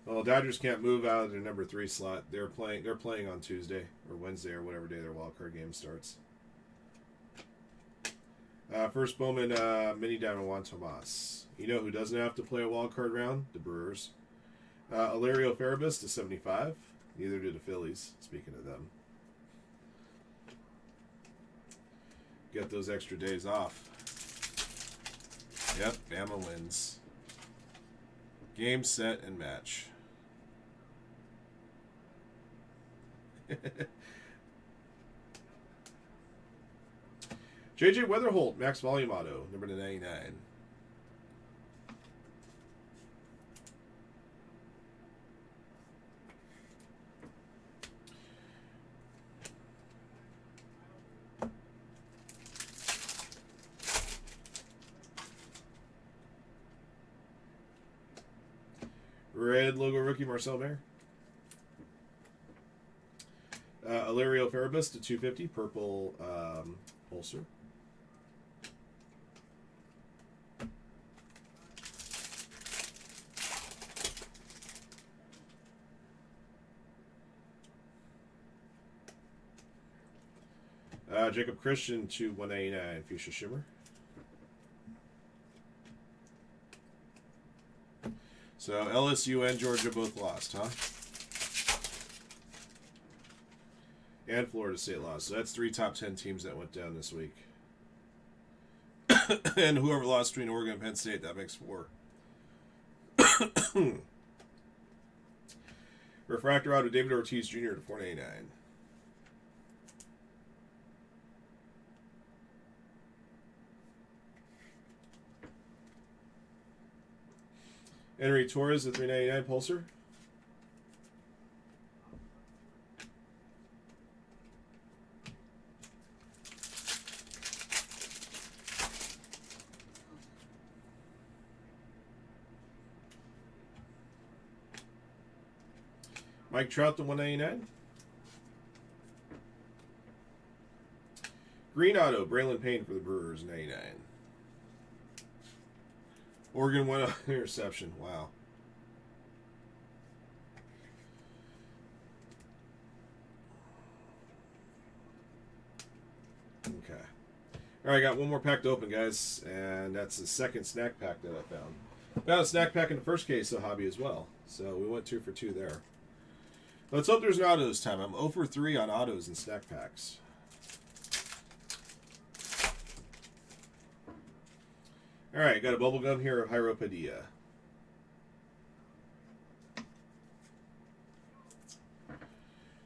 Well, Dodgers can't move out of their number 3 slot. They're playing on Tuesday or Wednesday or whatever day their wild card game starts. First Bowman Mini Diamond Juan Tomas. You know who doesn't have to play a wild card round? The Brewers. Ilario Farabis to 75. Neither do the Phillies, speaking of them. get those extra days off. Yep, Bama wins. Game, set, and match. JJ Weatherholt, max volume auto, number 99. Red logo rookie Marcel Mayer. Ilario Farabus to 250, purple holster. Jacob Christian to 189, Fuchsia Shimmer. So LSU and Georgia both lost, huh? And Florida State lost. So that's 3 top 10 teams that went down this week. And whoever lost between Oregon and Penn State, that makes 4. Refractor auto David Ortiz Jr. to 499. Henry Torres at 399 Pulsar. Mike Trout to 199. Green auto Braylon Payne for the Brewers 99. Oregon won an interception. Wow. Okay. All right, I got one more pack to open, guys, and that's the second snack pack that I found. Found a snack pack in the first case of Hobby as well, so we went 2 for 2 there. Let's hope there's an auto this time. I'm 0 for 3 on autos and snack packs. All right, got a bubble gum here of Jairo Padilla.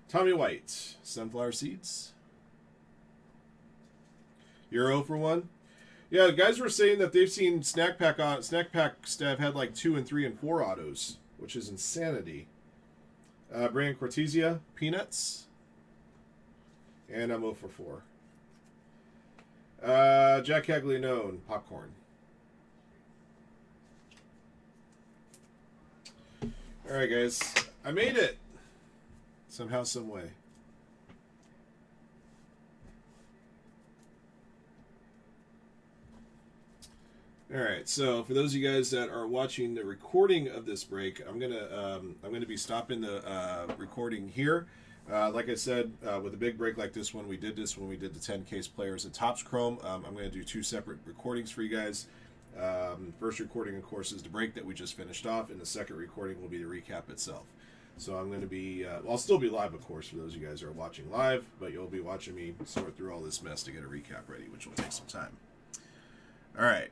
Tommy White, Sunflower Seeds. You're 0 for 1? Yeah, the guys were saying that they've seen snack pack staff had like 2 and 3 and 4 autos, which is insanity. Brian Cortesia, Peanuts. And I'm 0 for 4. Jack Caglianone, Popcorn. Alright, guys. I made it! Somehow, some way. Alright, so for those of you guys that are watching the recording of this break, I'm gonna be stopping the recording here. Like I said, with a big break like this one, we did this when we did the 10 case players at Topps Chrome. I'm going to do 2 separate recordings for you guys. First recording, of course, is the break that we just finished off, and the second recording will be the recap itself. So I'm going to be, I'll still be live, of course, for those of you guys who are watching live, but you'll be watching me sort through all this mess to get a recap ready, which will take some time. All right.